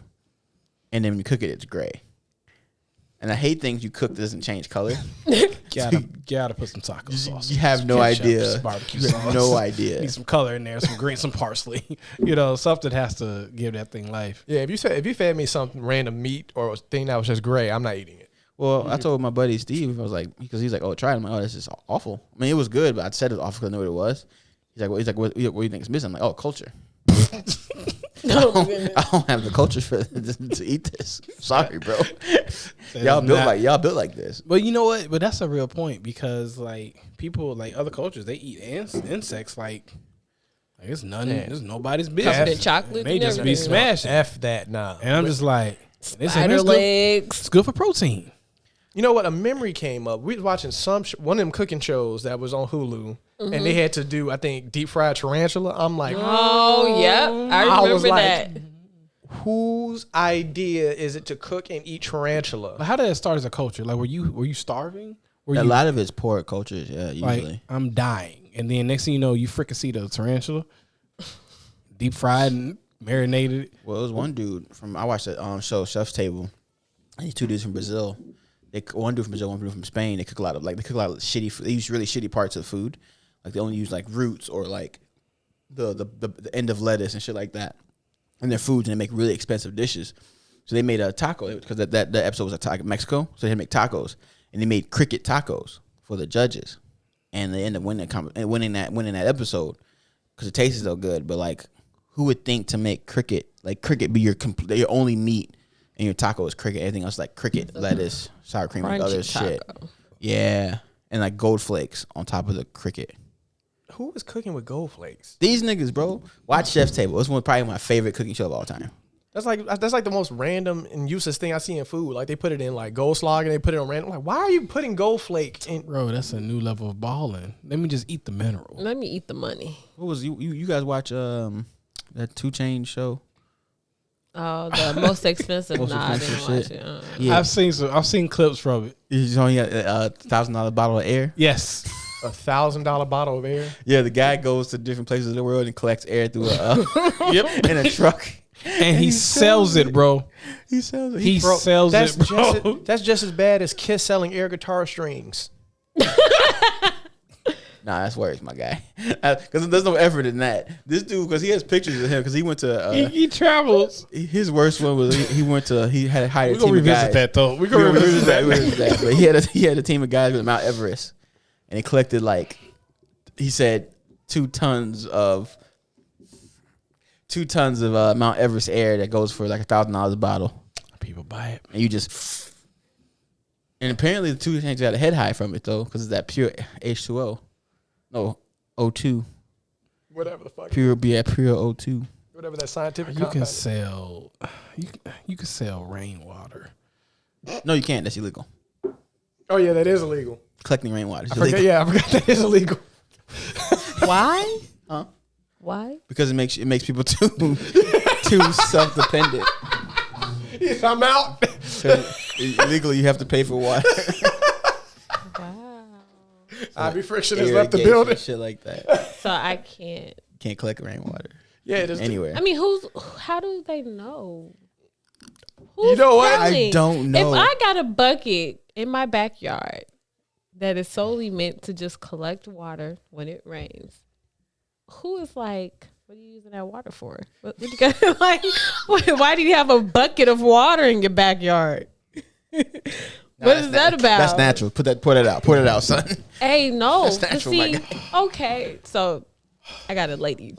and then when you cook it, it's gray. And I hate things you cook that doesn't change color. Gotta put some taco sauce. You have some no ketchup, idea. some barbecue You have sauce. no idea. Need some color in there, some green, some parsley. Something has to give that thing life. Yeah, if you fed me some random meat or a thing that was just gray, I'm not eating it. Well, I told my buddy Steve, I was like, because he's like, oh, try it. I'm like, oh, this is awful. I mean, it was good, but I said it was awful because I knew what it was. What do you think is missing? I'm like, oh, culture. I don't have the culture to eat this. Sorry, bro. Y'all built like this. But you know what? But that's a real point because like people like other cultures, they eat insects like it's none. Yeah. It's nobody's covered in business. chocolate. They and just be everything. smashing. F that, nah. And I'm just like, Spider it's legs. good for protein. You know what? A memory came up. We was watching one of them cooking shows that was on Hulu, and they had to do, I think, deep fried tarantula. I'm like, Oh, yeah. I was remember like, that. whose idea is it to cook and eat tarantula? But how did it start as a culture? Like, were you starving? Were A you lot of it's poor cultures, yeah, usually. like, I'm dying, and then next thing you know, you freaking see the tarantula, deep fried and marinated. Well, it was one dude I watched that show, Chef's Table, these two dudes from Brazil. One dude from Brazil, one dude from Spain. They cook a lot of shitty food. They use really shitty parts of food. Like they only use like roots or like the end of lettuce and shit like that in their foods, and they make really expensive dishes. So they made a taco because that episode was Mexico. So they had to make tacos, and they made cricket tacos for the judges, and they ended up winning that episode because it tasted so good. But like, who would think to make cricket be your only meat? And your taco is cricket. Everything else like cricket, lettuce, sour cream, and other shit. Yeah, and like gold flakes on top of the cricket. Who was cooking with gold flakes? These niggas, bro. Watch Chef's Table. It's probably my favorite cooking show of all time. That's like the most random and useless thing I see in food. Like they put it in like gold slog and they put it on random. Like, why are you putting gold flake in? Bro, that's a new level of balling. Let me just eat the mineral. Let me eat the money. What was you guys watch that 2 Chainz show? Oh, the most expensive. Most I expensive didn't watch shit. it. Yeah. I've seen clips from it. You only got a $1,000 bottle of air. Yes. $1,000 bottle of air. Yeah, the guy goes to different places in the world and collects air through in a truck. And he sells it, bro. He sells it. He sells it, bro. That's just as bad as Kiss selling air guitar strings. Nah, that's worse, my guy. Because there's no effort in that. This dude, because he has pictures of him, because he went to. He travels. His worst one was he had hired a We're team gonna of guys. revisit that though. We're gonna revisit that. But he had a team of guys with Mount Everest, and he collected like, he said 2 tons of Mount Everest air that goes for like $1,000 a bottle. People buy it, and you just. And apparently the 2 Chainz got a head high from it though, because it's that pure H2O. No, O2. Whatever the fuck. Pure O2. Whatever that scientific you can compound sell. You can sell rainwater. No, you can't. That's illegal. Oh yeah, that is illegal. Collecting rainwater. I forgot that is illegal. Why? Huh? Why? Because it makes people too self-dependent. Yes, I'm out. Legally, you have to pay for water. Arbys Friction has left the building. Shit like that. So I can't collect rainwater. Yeah, it is anywhere. I mean, how do they know? Who's You know what? selling? I don't know. If I got a bucket in my backyard that is solely meant to just collect water when it rains, who is like, what are you using that water for? What you got, like, why do you have a bucket of water in your backyard? What is that about? That's natural. Put it out, son. Hey, no. That's natural, my guy. Okay, so I got a lady.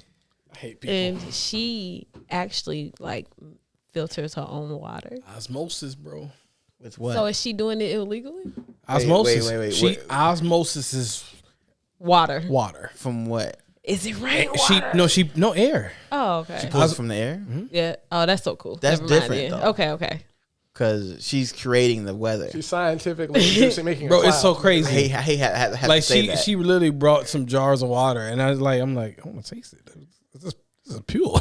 I hate people. And she actually like filters her own water. Osmosis, bro. With what? So is she doing it illegally? Osmosis. Wait. Osmosis is Water. water. From what? Is it rainwater? No air. Oh, okay. Pulls from the air? Yeah. Oh, that's so cool. That's Never mind different, then. though. Okay. Because she's creating the weather. She's scientifically making Bro, a it's so cloud. crazy. I had Like to say that. she literally brought some jars of water, and I'm like, I want to taste it. This is pure.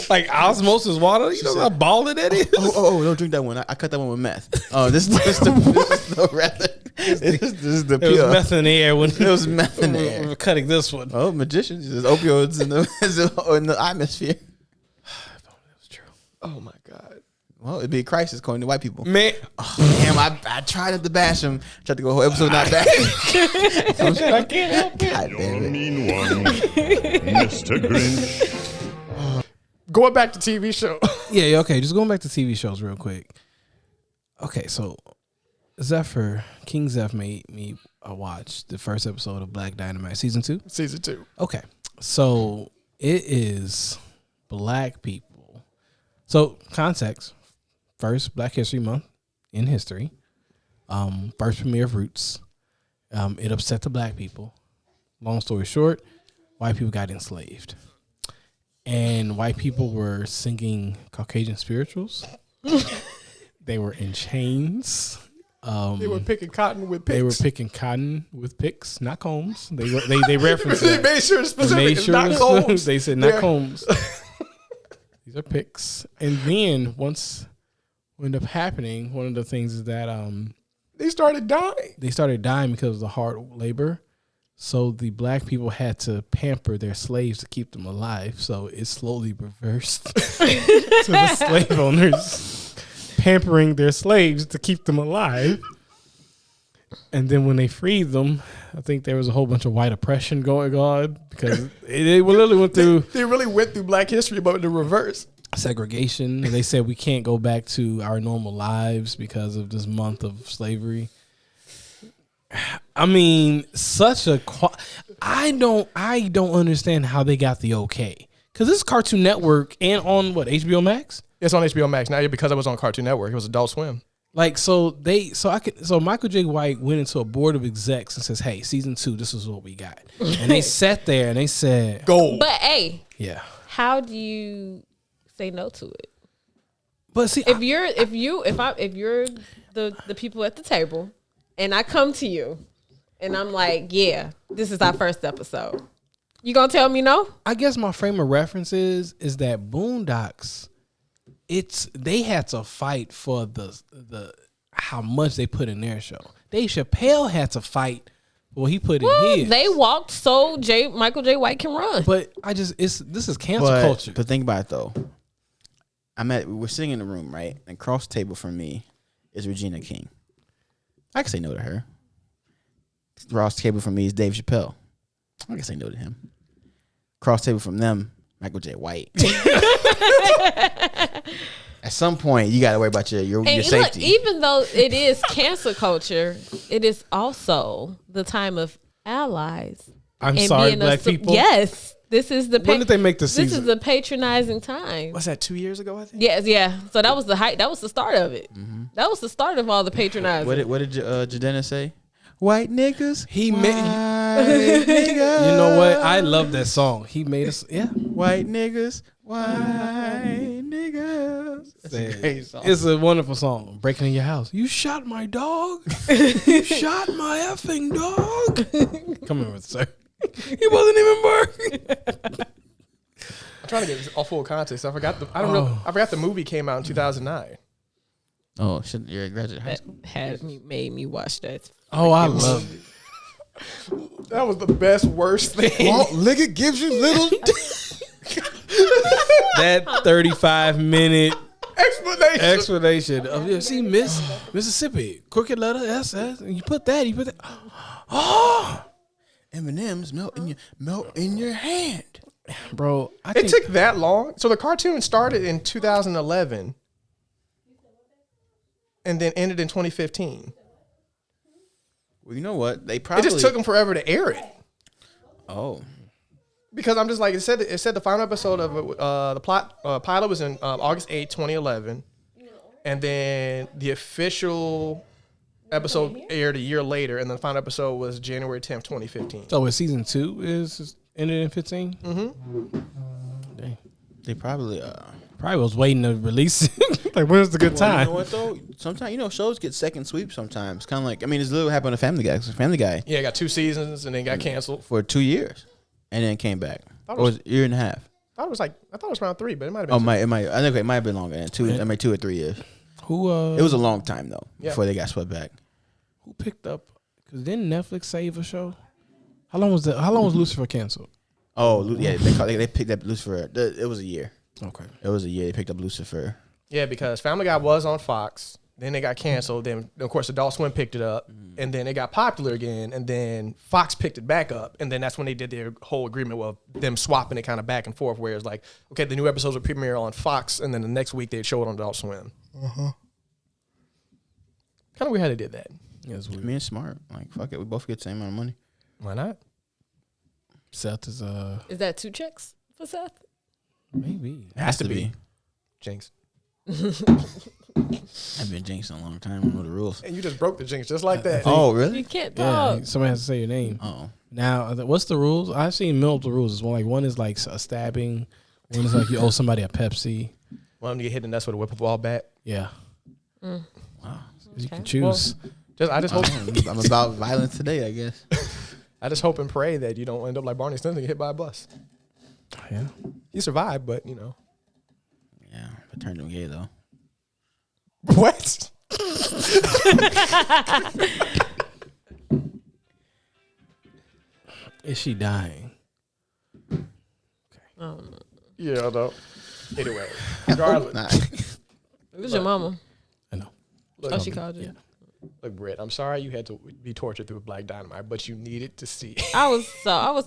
Like osmosis water. You know how balling that is. Oh, don't drink that one. I cut that one with meth. Oh, this is the rather. This is the There pure. was meth in the air when It was meth in the air. we're cutting this one. Oh, magicians. There's opioids in the atmosphere. That's true. Oh my god. Well, it'd be a crisis according to white people. Man, Damn, I tried not to bash him. Tried to go a whole episode not bashing. I can't help it. God damn it. Mean one, Mr. Grinch. Going back to TV show. Yeah, okay. Just going back to TV shows real quick. Okay, so King Zeph made me watch the first episode of Black Dynamite season 2. Season 2. Okay, so it is black people. So context: first Black History Month in history. First premiere of Roots. It upset the black people. Long story short, white people got enslaved. And white people were singing Caucasian spirituals. They were in chains. They were picking cotton with picks. They were picking cotton with picks, not combs. They referenced They that. made sure to They specific. made It's sure not combs. they said not They're- combs. These are picks. And then once what ended up happening, one of the things is that They started dying. they started dying because of the hard labor. So the black people had to pamper their slaves to keep them alive. So it slowly reversed to the slave owners pampering their slaves to keep them alive. And then when they freed them, I think there was a whole bunch of white oppression going on because it literally went through They really went through Black history, but in the reverse. segregation. And they said we can't go back to our normal lives because of this month of slavery. I mean, I don't understand how they got the okay. Because this is Cartoon Network and on what, HBO Max? It's on HBO Max now because it was on Cartoon Network. It was Adult Swim. Like, so Michael J. White went into a board of execs and says, hey, season 2, this is what we got. And they sat there and they said, Gold. But hey, yeah. how do you say no to it? But see, If you're the people at the table and I come to you and I'm like, yeah, this is our first episode, you gonna tell me no? I guess my frame of reference is that Boondocks, they had to fight for the how much they put in their show. Dave Chappelle had to fight for what he put in his. They walked so Michael J. White can run. But this is cancel culture. But think about it though. We're sitting in the room, right? And across the table from me is Regina King. I can say no to her. Across the table from me is Dave Chappelle. I can say no to him. Across the table from them, Michael J. White. At some point, you got to worry about your safety. Look, even though it is cancel culture, it is also the time of allies. I'm and sorry, being Black people. Yes, this is the. When did they make this This season? is the patronizing time. What's that, 2 years ago, I think? Yes, yeah. So that was the height. That was the start of it. Mm-hmm. That was the start of all the patronizing. What did Jadena say? White niggas. He white made. niggas. You know what? I love that song. He made us. Yeah. White niggas. White niggas. That's a great song. It's a wonderful song. Breaking in your house. You shot my dog. You shot my effing dog. Come here, sir. He wasn't even barking. I'm trying to get this all full context. I forgot the movie came out in 2009. Oh, shit. You're a graduate high school? Made me watch that. Oh, I love it. That was the best, worst thing. Walt Liggett gives you little That 35-minute explanation. of see Mississippi crooked letter SS. And you put that. Oh, M&M's melt in your hand. bro, It took that long. So the cartoon started in 2011 and then ended in 2015. Well, you know what? They It probably just took them forever to air it. Oh. Because I'm just like, it said the final episode of the pilot was in August 8, 2011. And then the official episode aired a year later. And the final episode was January 10th, 2015. So season 2 is ended in 15. Mm-hmm. Dang. They probably Probably was waiting to release it. Like, when's the good time? You know what though? Sometimes shows get second sweep. Sometimes kind of like it's literally happened to Family Guy. 'Cause Family Guy Yeah, it got 2 seasons and then got canceled. for 2 years, and then came back. Thought Or was it a year and a half? I thought it was around 3, but it might have been. Oh, 2. it might. I think it might have been longer than 2. I mean 2 or 3 years. Who? It was a long time though Yeah. before they got swept back. Who picked up? Because didn't Netflix save a show? How long was Lucifer canceled? Oh, yeah, they picked up Lucifer. It was a year. Okay. It was a year. They picked up Lucifer. Yeah, because Family Guy was on Fox. Then they got canceled. Then, of course, Adult Swim picked it up. And then it got popular again. And then Fox picked it back up. And then that's when they did their whole agreement with them swapping it kind of back and forth, where it's like, okay, the new episodes would premiere on Fox. And then the next week they'd show it on Adult Swim. Kind of weird how they did that. Yeah, it's I weird. mean, it's smart. Like, fuck it. We both get the same amount of money. Why not? Seth is Is that 2 checks for Seth? maybe. It has to be. Jinx. I've been jinxed in a long time. I know the rules. And you just broke the jinx just like that. Oh, really? You can't Yeah, talk. somebody has to say your name. Oh. Now, what's the rules? I've seen multiple rules. One is like a stabbing. One is like you owe somebody a Pepsi. One of them to get hit in the nuts with a whipple bat. Yeah. Wow. You can choose. I just hope I'm about violence today, I guess. I just hope and pray that you don't end up like Barney Stinson, get hit by a bus. Yeah. He survived, but Yeah, but turned him gay though. What? Is she dying? Yeah, no. Anyway, regardless. Nah. Who's your mama? Oh, she called you. Yeah. Look, Britt, I'm sorry you had to be tortured through Black Dynamite, but you needed to see it. I was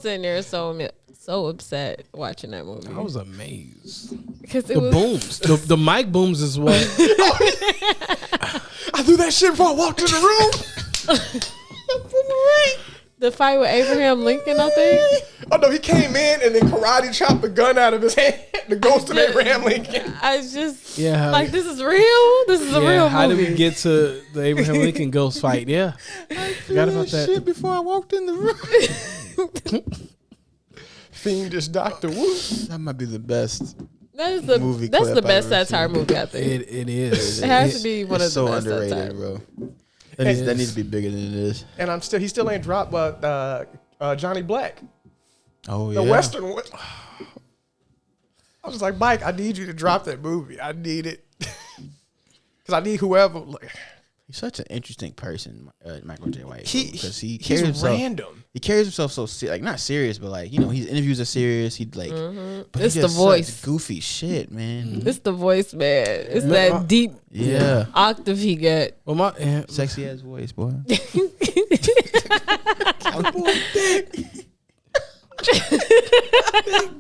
sitting there so upset watching that movie. I was amazed. Because it The was booms, the mic booms is what. I threw that shit before I walked in the room. the fight with Abraham Lincoln, I think. Oh no, he came in and then karate chopped the gun out of his hand. The ghost of Abraham Lincoln. I just Yeah, like, this is real. This is a real how movie. did we get to the Abraham Lincoln ghost fight? Yeah, forgot about that. Shit before I walked in the room. Fiendish Dr. Wu. That might be the best. That is the movie that's clip the I've best ever satire seen. movie, I think. It is. It has to be one of It's the so best underrated, satire. bro. It That is. needs to be bigger than it is. And he still ain't dropped Johnny Black. Oh The yeah. Western one. I was like, Mike, I need you to drop that movie. I need it. Because I need whoever. Like, He's such an interesting person, Michael J. White. he's he carries himself. random. He carries himself so like not serious, but like his interviews are serious. He'd like, but It's he the does voice. such goofy shit, man. It's the voice, man. It's that deep Yeah, octave he got. Well, my sexy ass voice, boy.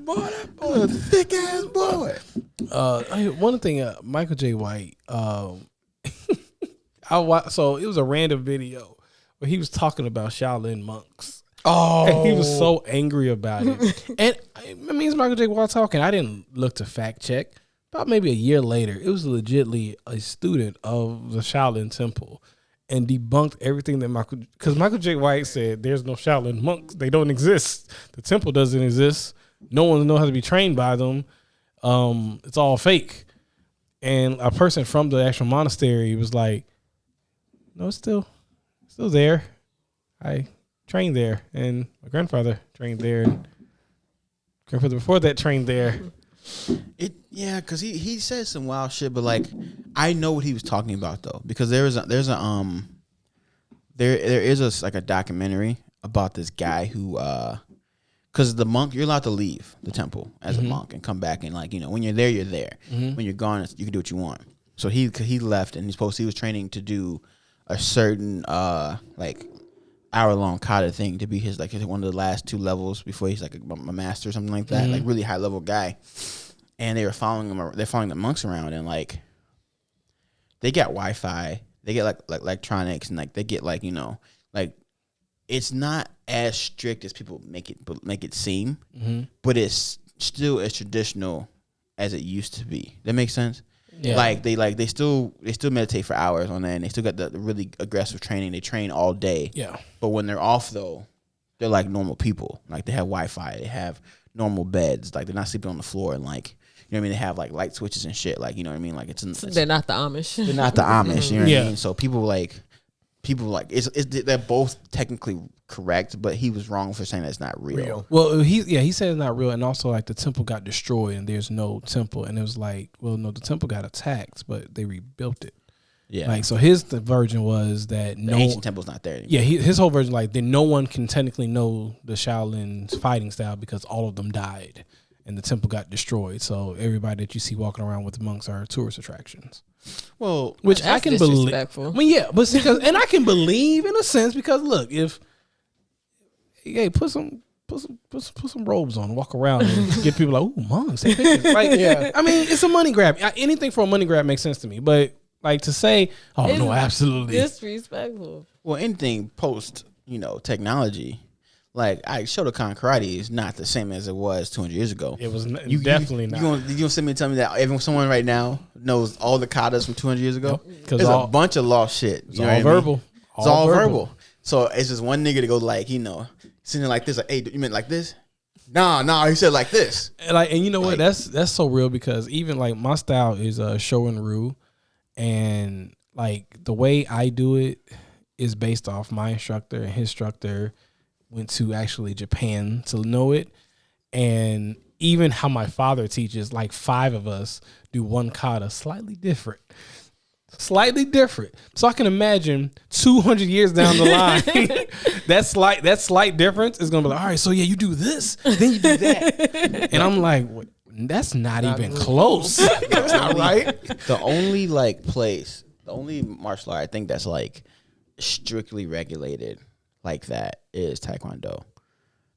Thick ass boy. one thing, Michael J. White. So it was a random video where he was talking about Shaolin monks. Oh. And he was so angry about it. And I mean, it's Michael J. White talking. I didn't look to fact check. About maybe a year later, it was legitly a student of the Shaolin Temple and debunked everything that because Michael J. White said there's no Shaolin monks. They don't exist. The temple doesn't exist. No one knows how to be trained by them. It's all fake. And a person from the actual monastery was like, no, it's still there. I trained there, and my grandfather trained there, and grandfather before that trained there. Because he said some wild shit, but like I know what he was talking about though, because there is a documentary about this guy who because the monk, you're allowed to leave the temple as a monk and come back, and like when you're there, you're there. When you're gone, you can do what you want. So he left, and he was training to do a certain like hour-long kata thing to be his one of the last 2 levels before he's like a master or something like that, like really high level guy. And they were following him. They're following the monks around, and like they got Wi-Fi, they get like electronics, and like they get like like it's not as strict as people make it seem, but it's still as traditional as it used to be. That makes sense. Yeah. Like they still meditate for hours on that, and they still got the really aggressive training. They train all day. Yeah. But when they're off though, they're like normal people. Like they have Wi-Fi, they have normal beds. Like they're not sleeping on the floor, and like what I mean. They have like light switches and shit. Like what I mean. Like it's They're not the Amish. they're not the Amish. You know what Yeah. I mean. So people like they're both technically correct, but he was wrong for saying that's not real. Well, he said it's not real, and also like the temple got destroyed, and there's no temple, and it was like, well, no, the temple got attacked, but they rebuilt it. Yeah. Like so, the version was that The ancient temple's not there anymore. Yeah, his whole version like that no one can technically know the Shaolin's fighting style because all of them died, and the temple got destroyed. So everybody that you see walking around with the monks are tourist attractions. Well, Which That's I can believe. disrespectful. I mean, yeah, but because and I can believe in a sense because look, if put some robes on, walk around, and get people like, ooh, monks, take pictures. Like, Yeah. I mean, it's a money grab. Anything for a money grab makes sense to me, but like to say, oh It's no, absolutely, disrespectful. well, anything post technology, like Shotokan karate is not the same as it was 200 years ago. it was definitely not. You gonna sit me and tell me that someone right now knows all the katas from 200 years ago? Nope, 'cause There's all- a bunch of lost shit. It's all verbal. It's all verbal. So it's just one nigga to go like sitting there like this. Like, hey, you meant like this? Nah. He said like this. And you know what? That's so real because even like my style is Shorin-ryu, and like the way I do it is based off my instructor, and his instructor went to actually Japan to know it, and even how my father teaches, like 5 of us do one kata slightly different. So I can imagine 200 years down the line, that slight difference is gonna be like, all right, so yeah, you do this, then you do that, and I'm like, that's not even close. That's not right. The only only martial art I think that's like strictly regulated like that is Taekwondo.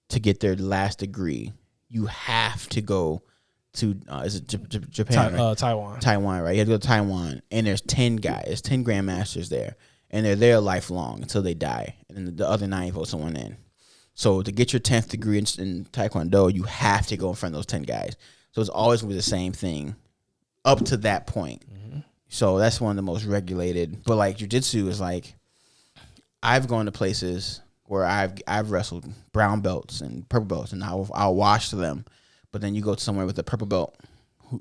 To get their last degree, you have to go to is it Japan? Right? Taiwan. Taiwan, right? You have to go to Taiwan, and there's 10 guys, 10 grandmasters there, and they're there lifelong until they die, and then the other 9 vote someone in. So to get your 10th degree in Taekwondo, you have to go in front of those 10 guys. So it's always going to be the same thing up to that point. Mm-hmm. So that's one of the most regulated. But like jiu-jitsu is like, I've gone to places where I've wrestled brown belts and purple belts, and I'll wash them. But then you go to somewhere with a purple belt,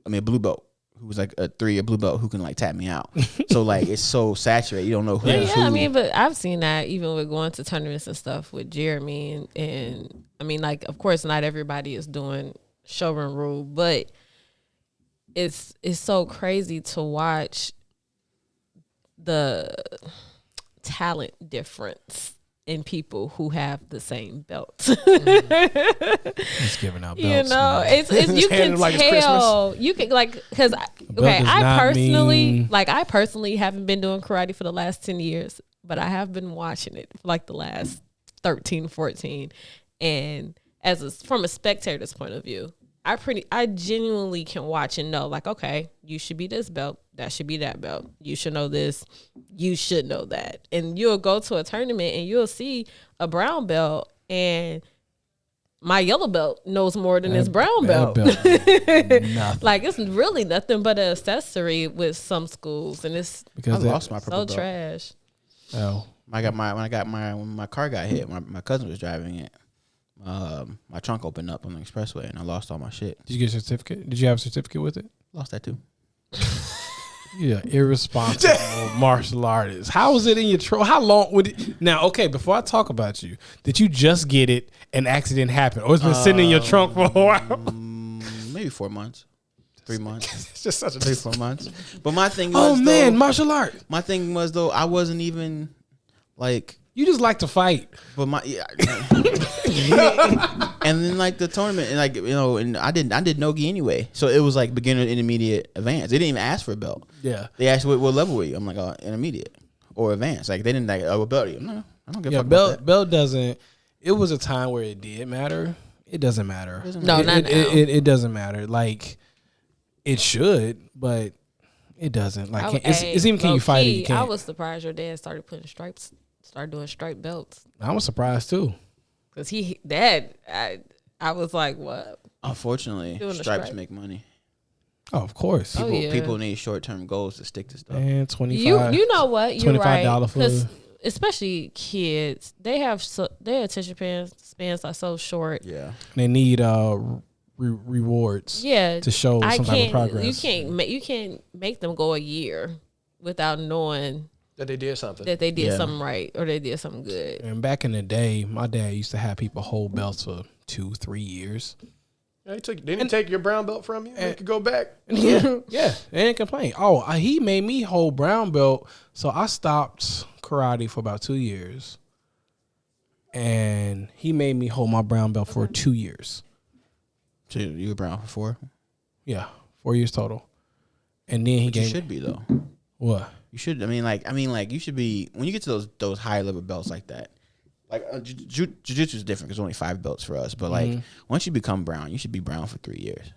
a blue belt, who's like a blue belt who can like tap me out. So like it's so saturated, you don't know who. Yeah, I mean, but I've seen that even with going to tournaments and stuff with Jeremy, and I mean, like, of course, not everybody is doing showroom rule, but it's so crazy to watch the talent difference in people who have the same belts. He's giving out belts. You know, it's you can like tell. You can like because I personally haven't been doing karate for the last 10 years, but I have been watching it for like the last 13, 14, and from a spectator's point of view, I genuinely can watch and know, like, okay, you should be this belt, that should be that belt. You should know this, you should know that. And you'll go to a tournament and you'll see a brown belt, and my yellow belt knows more than this brown belt. Like, it's really nothing but an accessory with some schools, and it's because I lost my purple so belt. trash. Oh, when my car got hit, my cousin was driving it. My trunk opened up on the expressway and I lost all my shit. Did you get a certificate? Did you have a certificate with it? Lost that too. Yeah, irresponsible martial artist. How was it in your trunk? How long would it? Now, okay, before I talk about you, did you just get it and accident happened, or it's been sitting in your trunk for a while? Maybe 4 months, 3 months. It's just such a 3-4 months. But my thing was, martial art. My thing was though, I wasn't even like. You just like to fight. But and then like the tournament, and like, you know, and I did nogi anyway, so it was like beginner, intermediate, advanced. They didn't even ask for a belt. Yeah, they asked what level were you. I'm like, intermediate or advanced. Like they didn't like, what belt are you? No, I don't give a fuck about that. Belt doesn't. It was a time where it did matter. It doesn't matter. No, not now. It doesn't matter. Like it should, but it doesn't. Like it's even can you fight it? You can't. I was surprised your dad started doing striped belts. I was surprised too. Cause I was like, what? Unfortunately, stripes make money. Oh, of course. People need short-term goals to stick to stuff. And $25. You know what? You're right. $25 especially kids, their attention spans are so short. Yeah, they need rewards. Yeah, to show some type of progress. You can't make them go a year without knowing that they did something. That they did something right or they did something good. And back in the day, my dad used to have people hold belts for 2-3 years. Yeah, didn't take your brown belt from you? And you could go back. Yeah, they didn't complain. Oh, he made me hold brown belt, so I stopped karate for about 2 years. And he made me hold my brown belt for 2 years. So you were brown for 4? Yeah, 4 years total. And then you should be though. What? You should. I mean, like you should be when you get to those high level belts like that. Like jiu-jitsu is different because only 5 belts for us. But like once you become brown, you should be brown for 3 years.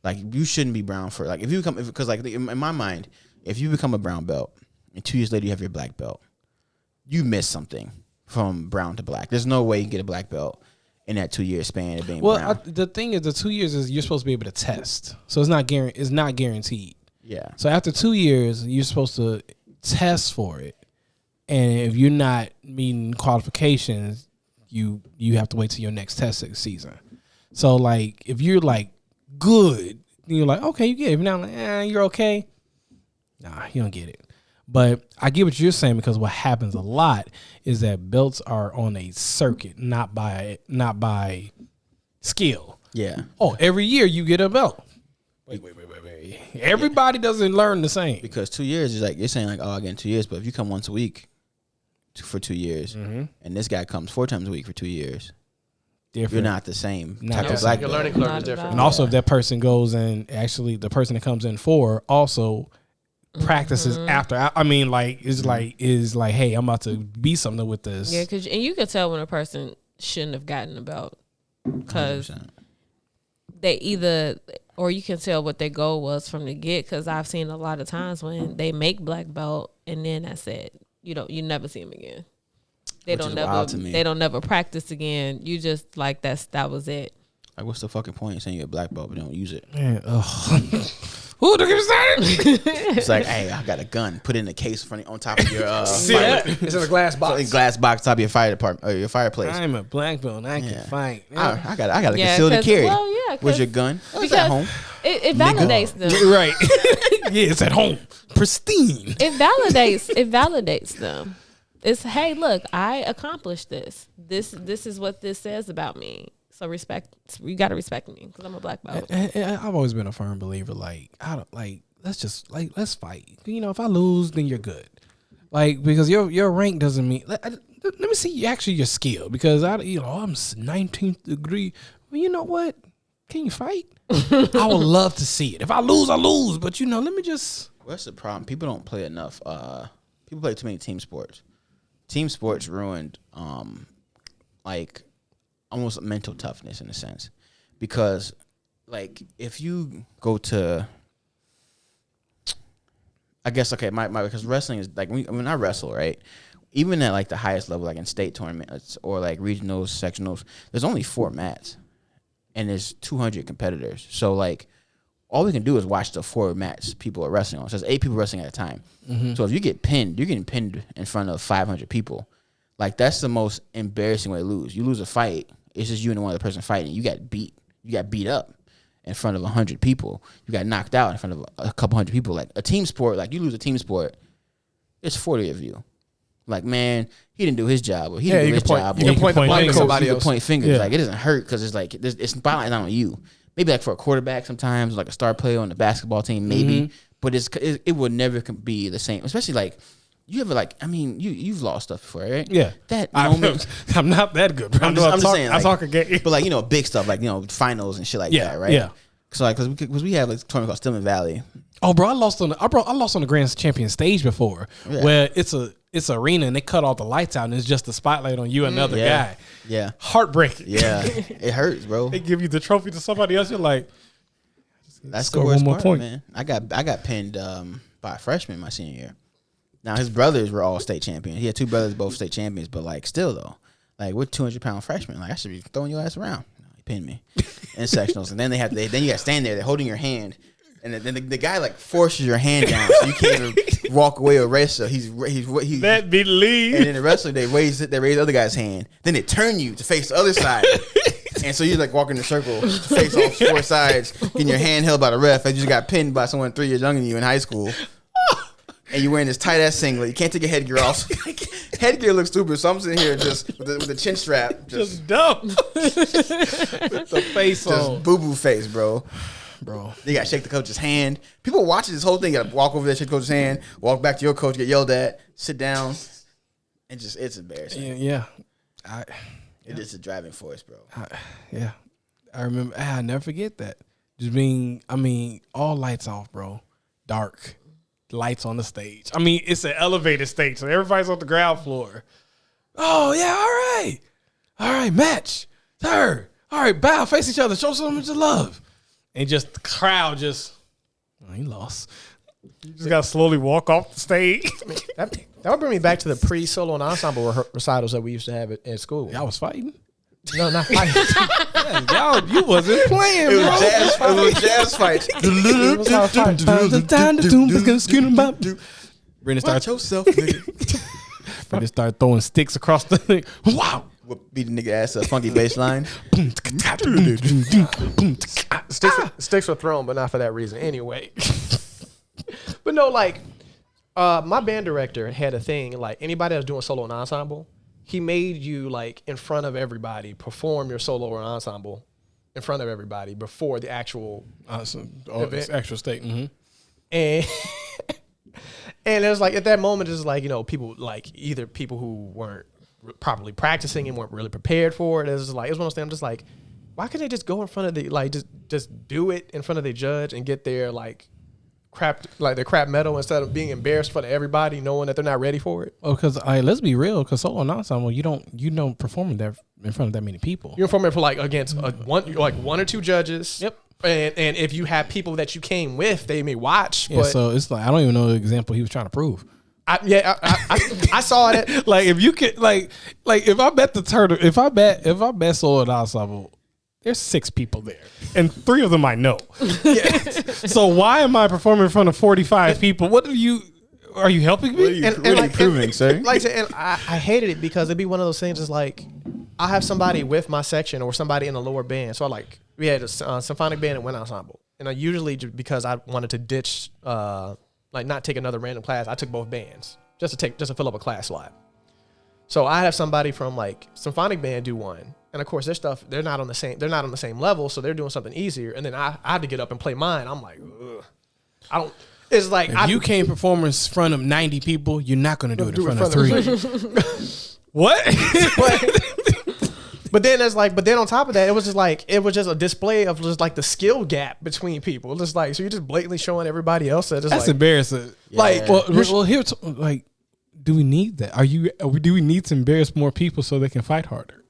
Like you shouldn't be brown for like because like in my mind, if you become a brown belt and 2 years later you have your black belt, you miss something from brown to black. There's no way you can get a black belt in that 2 year span of being brown. The thing is, the 2 years is you're supposed to be able to test, so it's not guaranteed. Yeah. So after 2 years, you're supposed to test for it, and if you're not meeting qualifications, you have to wait till your next test season. So like, if you're like good, you're like, okay, you get it. If you're not like, you're okay. Nah, you don't get it. But I get what you're saying, because what happens a lot is that belts are on a circuit, not by skill. Yeah. Oh, every year you get a belt. Wait. Everybody doesn't learn the same. Because 2 years is like, you're saying like, I get 2 years, but if you come once a week for 2 years, and this guy comes 4 times a week for 2 years, you're not the same type of black belt. Your learning curve is different. And also, if that person goes and actually the person that comes in 4 also practices after. I mean, like is like hey, I'm about to be something with this. Yeah, and you can tell when a person shouldn't have gotten a belt because they either, or you can tell what their goal was from the get. Because I've seen a lot of times when they make black belt and then that's it. You never see them again. They don't never practice again. You just like that was it. Like, what's the fucking point of saying you're a black belt but don't use it? Man, Ooh, don't get me started. It's like, hey, I got a gun. Put it in a case on top of your It's in a glass box. Glass box top of your fire department or your fireplace. I'm a black belt and I can fight. I got a concealed carry. Well, yeah, where's your gun? It's at home. It validates them. Right. Yeah, it's at home. Pristine. It validates them. It's, hey, look, I accomplished this. This is what this says about me. So you got to respect me because I'm a black belt. And I've always been a firm believer. Like, let's fight. If I lose, then you're good. Like, because your rank doesn't mean. Let me see your skill, because I'm 19th degree. Well, you know what? Can you fight? I would love to see it. If I lose, I lose. But let me just. What's the problem? People don't play enough. People play too many team sports. Team sports ruined almost mental toughness in a sense, because like if you go to, I guess because wrestling is like when I wrestle, right, even at like the highest level, like in state tournaments or like regionals, sectionals, there's only 4 mats and there's 200 competitors. So like all we can do is watch the 4 mats people are wrestling on. So there's 8 people wrestling at a time. Mm-hmm. So if you get pinned, you're getting pinned in front of 500 people. Like, that's the most embarrassing way to lose. You lose a fight, it's just you and one other person fighting. You got beat up in front of 100 people. You got knocked out in front of a couple hundred people. Like, a team sport, like, you lose a team sport, it's 40 of you. Like, man, he didn't do his job, or he didn't do his job. You can point the blame at somebody else. Point fingers. Yeah. Like, it doesn't hurt because it's like, it's spotlight not on you. Maybe like for a quarterback sometimes, like a star player on the basketball team, maybe. Mm-hmm. But it would never be the same, especially like, you ever you've lost stuff before, right? Yeah. That moment. I'm not that good, bro. I'm just saying. Like, I talk a game. But like, big stuff, like, finals and shit like that, right? Yeah. So like, because we have a tournament called Stillman Valley. Oh, bro, I lost on the Grand Champion stage before, where it's an arena and they cut all the lights out and it's just a spotlight on you and another guy. Yeah. Heartbreaking. Yeah. It hurts, bro. They give you the trophy to somebody else. You're like, that's the worst part, man. I got pinned by a freshman my senior year. Now, his brothers were all state champions. He had 2 brothers, both state champions, but like, still though, like, we're 200-pound freshmen. Like, I should be throwing your ass around. No, he pinned me in sectionals, and then then you got to stand there. They're holding your hand, and then the guy like forces your hand down, so you can't even walk away or wrestle. He's that believe. And then the wrestler, they raise the other guy's hand. Then they turn you to face the other side. And so you're like walking in a circle, face all 4 sides, getting your hand held by the ref. You just got pinned by someone 3 years younger than you in high school. And you're wearing this tight ass singlet. You can't take your headgear off. Headgear looks stupid, so I'm sitting here just with the chin strap, just dumb, with the face on, just boo boo face, bro. You gotta shake the coach's hand. People watching this whole thing. You gotta walk over there, shake the coach's hand, walk back to your coach, get yelled at, sit down, and it's embarrassing. Yeah. It is a driving force, bro. I remember. I never forget that. Just being, all lights off, bro. Dark. Lights on the stage. It's an elevated stage, so everybody's on the ground floor. Oh, yeah, all right, match. Third. All right, bow, face each other, show some love. And just the crowd he lost. You just got to slowly walk off the stage. That would bring me back to the pre-solo and ensemble recitals that we used to have at school. Y'all was fighting? No, not fighting. Y'all, you wasn't playing, bro. It was jazz fights. Brandon started yourself, nigga. Brandon started throwing sticks across the thing. Wow. Beat the nigga ass a funky bass line. Sticks were thrown, but not for that reason anyway. But no, like, my band director had a thing, like, anybody that was doing solo and ensemble, he made you, like, in front of everybody, perform your solo or ensemble in front of everybody before the actual event. Actual state. Mm-hmm. And it was like, at that moment, it's like, people, like, either people who weren't properly practicing and weren't really prepared for it. It was one of those things, I'm just like, why couldn't they just go in front of the, like, just do it in front of the judge and get their, like, crap metal instead of being embarrassed for everybody knowing that they're not ready for it? Oh, because let's be real. Because solo ensemble, you don't perform in front of that many people. You perform it for like against one or two judges. Yep. And if you have people that you came with, they may watch. Yeah. But So it's like I don't even know the example he was trying to prove. I saw it. Like if you could like if I bet the turtle, if I bet solo ensemble, there's 6 people there, and 3 of them I know. Yeah. So why am I performing in front of 45 people? Are you helping me? What are you proving, sir? Like I said, and I hated it because it'd be one of those things. It's like I have somebody with my section or somebody in the lower band. So we had a symphonic band and wind ensemble, and I usually because I wanted to ditch not take another random class, I took both bands just to fill up a class slot. So I have somebody from like symphonic band do one, and of course their stuff they're not on the same level, so they're doing something easier, and then I have to get up and play mine. I'm like, ugh. I don't. It's like if you can't perform in front of 90 people, you're not going to do it in front of 3. What? But then on top of that, it was just a display of just like the skill gap between people. Just like, so you're just blatantly showing everybody else that that's embarrassing. Yeah. Like, well, here's like, do we need that? Do we need to embarrass more people so they can fight harder?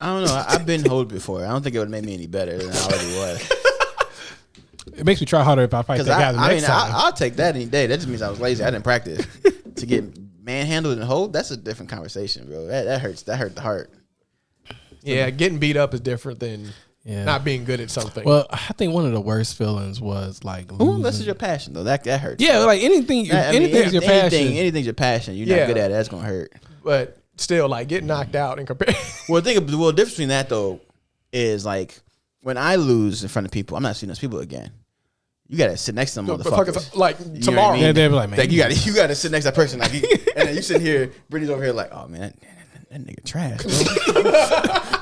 I don't know. I've been hold before. I don't think it would have made me any better than I already was. It makes me try harder if I fight that guy the next time. I'll take that any day. That just means I was lazy. I didn't practice. To get manhandled and hold, that's a different conversation, bro. That hurts. That hurt the heart. Yeah, getting beat up is different than not being good at something. Well, I think one of the worst feelings was like losing. Unless it's your passion, though. That hurts. Yeah, like anything's your passion. Anything's your passion. You're not good at it. That's gonna hurt. But still, like getting knocked out and compared. The difference between that though is like when I lose in front of people, I'm not seeing those people again. You gotta sit next to them motherfuckers. Like You know tomorrow. what I mean? Yeah, they'd be like, man, you gotta sit next to that person. Like, and then you sit here, Brittany's over here like, oh man, that nigga trash, bro.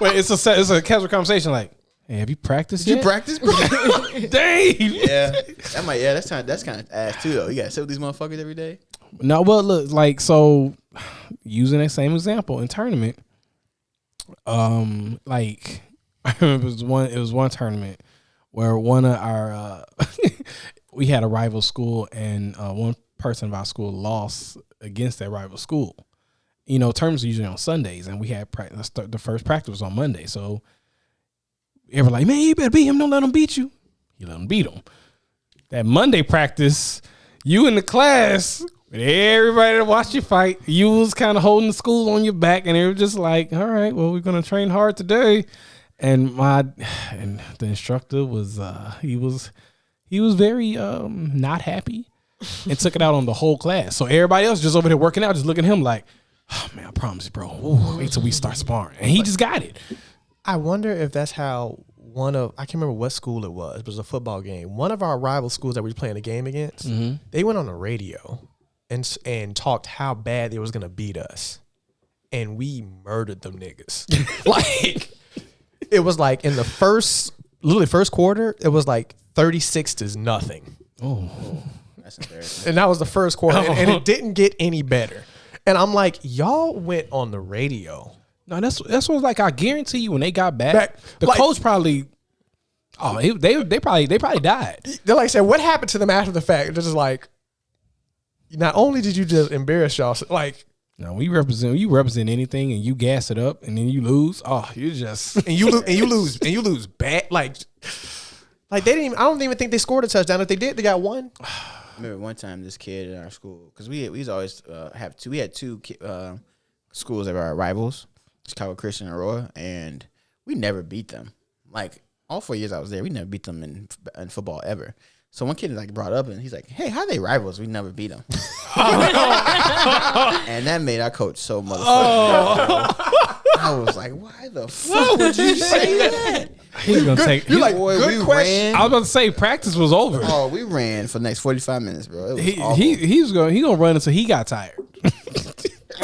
Wait, it's a casual conversation. Like, hey, have you practiced Did yet? you practice, bro? Dang. Yeah, that's kind of ass too though. You gotta sit with these motherfuckers every day. No, well, look, like, so using that same example in tournament, like I remember it was one tournament where one of our we had a rival school, and one person of our school lost against that rival school. You know, tournaments are usually on Sundays, and we had the first practice was on Monday. So everyone like, man, you better beat him. Don't let him beat you. You let him beat him. That Monday practice, you in the class with everybody to watch you fight, you was kind of holding the school on your back, and they were just like, all right, well, we're gonna train hard today. And the instructor was he was very not happy and took it out on the whole class. So everybody else just over there working out, just looking at him like, oh man, I promise you, bro. Ooh, wait till we start sparring. And he just got it. I wonder if that's how I can't remember what school it was, but it was a football game. One of our rival schools that we were playing a game against, they went on the radio and talked how bad they was gonna beat us, and we murdered them niggas. Like it was like in the first quarter, it was like 36-0. Oh, That's embarrassing. And that was the first quarter, and it didn't get any better. And I'm like, y'all went on the radio. no, that's what like I guarantee you when they got back the like- coach probably. Oh, they probably died. They're like, said, what happened to them after the fact? They're just like, not only did you just embarrass y'all, like, No, you represent anything and you gas it up and then you lose. Oh, you just and you lose bad. Like they didn't even. I don't even think they scored a touchdown. If they did, they got one. I remember one time this kid in our school, because we used to always have two. We had two schools that were our rivals, Chicago Christian and Aurora, and we never beat them. Like all 4 years I was there, we never beat them in football ever. So one kid like brought up and he's like, "Hey, how are they rivals? We never beat them." And that made our coach so motherfucking. I was like, "Why the fuck would you say that?" he's gonna take. You're like, Boy, good we question. ran. I was about to say practice was over. Oh, we ran for the next 45 minutes, bro. It was awful. He's gonna run until he got tired.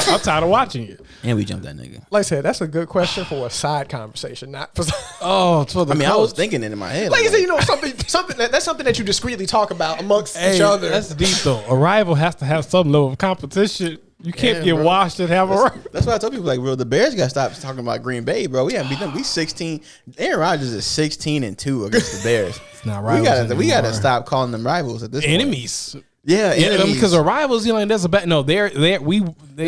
I'm tired of watching you. And we jumped that nigga. Like I said, that's a good question for a side conversation, not for. Oh, for the I mean, I coach. was thinking it in my head. Like I said, you know, something that's something that you discreetly talk about amongst each other. That's deep though. A rival has to have some level of competition. You can't Yeah, get bro. washed and have a rival. That's why I tell people like, bro, the Bears got to stop talking about Green Bay, bro. We haven't beat them. We 16. Aaron Rodgers is 16-2 against the Bears. It's not we rivals gotta anymore. stop calling them rivals at this Enemies. point. Yeah, enemies. Because the rivals, you know, that's a bad. No, they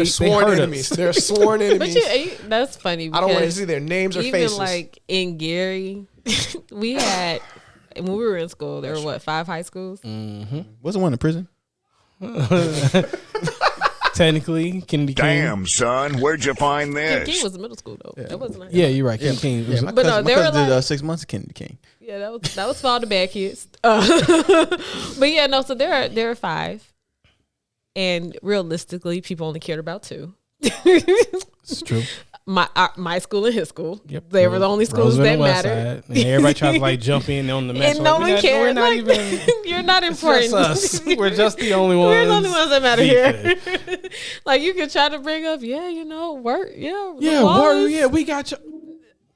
sworn hurt enemies. us. They're sworn But enemies. that's funny. I don't want to because see their names or even faces. like in Gary, we had when we were in school. There were 5 high schools. Wasn't one in prison? Technically, Kennedy King. Damn, son, where'd you find King this? was middle school though. That wasn't. Yeah, you're right. Kennedy King. Yeah, my But no, cousin, they my were cousin did like- 6 months of Kennedy King. Yeah, that was for all the bad kids. But yeah, no. So there are 5, and realistically, people only cared about 2. It's true. My school and his school. Yep. They were the only schools Roosevelt that and West mattered. Side. And everybody tries to like jump in on the match. And no Like, one cared. We're not Like, even. You're not It's important. just us. We're just the only ones. We're the only ones that matter beefing. here. Like you could try to bring up, work, Yeah, the word, laws. yeah, we got you.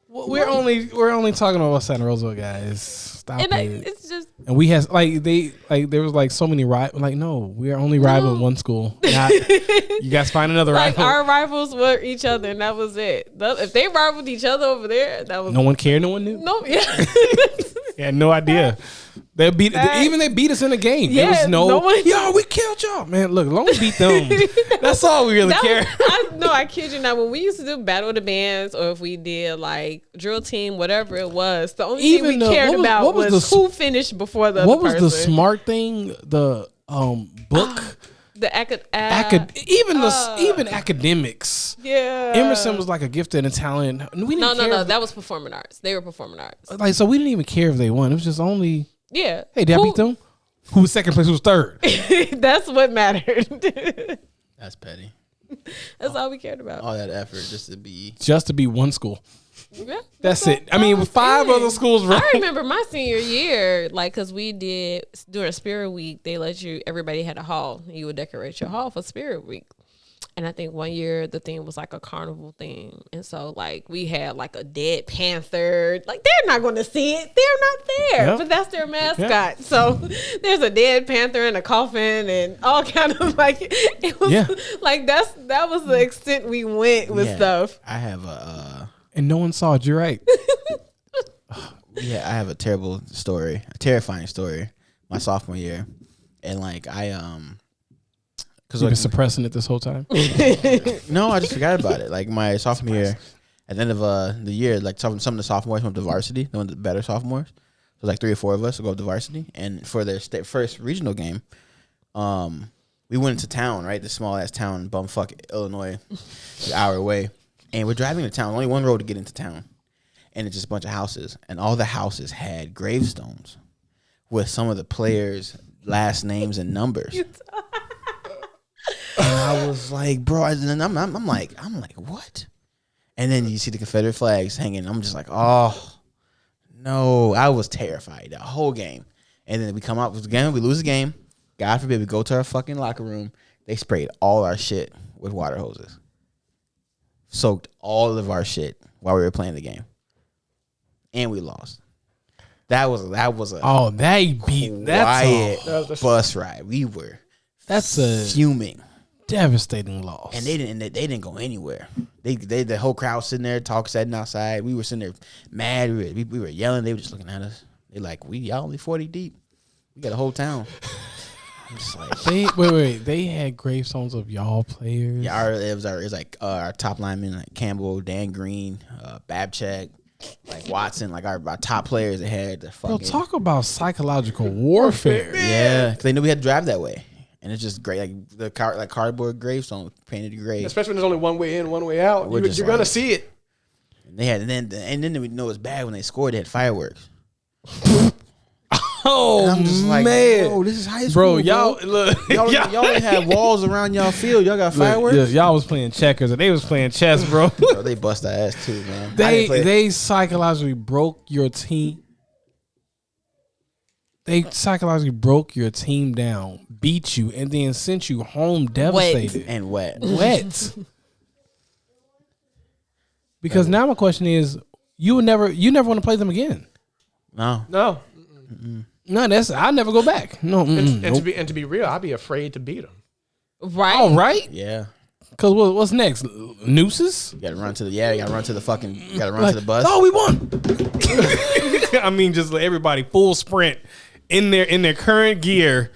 We're only talking about West Side and Roosevelt, guys. Stop And it. it's just And we has there was like so many like no, we're only rival in one school. Not, you guys find another like rival. our rivals were each other, and that was it. If they rivaled each other over there, that was No one cared. No one knew. no, yeah. They had no idea. They beat even they beat us in the game. There Yeah, was no no one- yo, we killed y'all. Man, look, as long as we beat them. That's all we really care. I kid you not. When we used to do Battle of the Bands, or if we did like drill team, whatever it was, the only Even thing we the- cared what was- about what was was the- who finished before the What other was person. the smart thing? The book. The Even academics. yeah. Emerson was like a gifted and talent. We didn't care No. if- That was performing arts. They were performing arts. like so we didn't even care if they won. It was just only Yeah. hey, did I beat them? Who was second place? Who was third? That's what mattered. That's petty. That's all we cared about. All that effort just to be. Just to be one school. Yeah, That's it. I mean, with 5 other schools, I right? remember my senior year, like, cause we did during Spirit Week, everybody had a hall. You would decorate your hall for Spirit Week. And I think one year the theme was like a carnival theme. And so like we had like a dead panther. Like they're not going to see it. They're not there. Yep. But that's their mascot. So there's a dead panther in a coffin and all kind of like, it was like that was the extent we went with stuff. I have a. And no one saw it. You're right. Yeah, I have a terrible story, a terrifying story. My sophomore year, and like because You've been suppressing it this whole time. no, I just forgot about it. Like my sophomore year, at the end of the year, like some of the sophomores went to varsity. They went to better sophomores. So like 3 or 4 of us would go up to varsity, and for their first regional game, we went into town, right, this small ass town, bumfuck Illinois, an hour away, and we're driving to town. Only one road to get into town, and it's just a bunch of houses, and all the houses had gravestones with some of the players' last names and numbers. And I was like, bro, and I'm like, what? And then you see the Confederate flags hanging. I'm just like, oh, no. I was terrified the whole game. And then we come out with the game. We lose the game. God forbid we go to our fucking locker room. They sprayed all our shit with water hoses. Soaked all of our shit while we were playing the game. And we lost. That was a quiet bus ride. We were fuming. Devastating loss. And they didn't go anywhere. The whole crowd sitting there sitting outside. We were sitting there mad. We were yelling. They were just looking at us. They like, y'all only 40 deep. We got a whole town. I'm just like, wait. They had gravestones of y'all players. yeah, it was our top linemen like Campbell, Dan Green, Babchak, like Watson, like our top players. They had the fucking. Bro, talk about psychological warfare. Yeah, because they knew we had to drive that way. And it's just great, like the cardboard gravestone painted gray. Especially when there's only one way in, one way out. You're gonna see it. And they had, and then we know it's bad when they scored. They had fireworks. Oh, And I'm just like, man. bro, this is high school, Bro, y'all look. y'all didn't have walls around y'all field. Y'all got fireworks. Look, y'all was playing checkers and they was playing chess, bro. Bro, they bust our ass too, man. I didn't play- They psychologically broke your team. They psychologically broke your team down, beat you, and then sent you home devastated and wet. wet. Because now my question is, you never want to play them again. No, No. No, I'll never go back. No, And nope. to be real, I'd be afraid to beat them. Right. All right. yeah. Cause what's next? Nooses? You gotta run to the you gotta run to the fucking to the bus. Oh, we won. I mean, just like everybody full sprint in their current gear.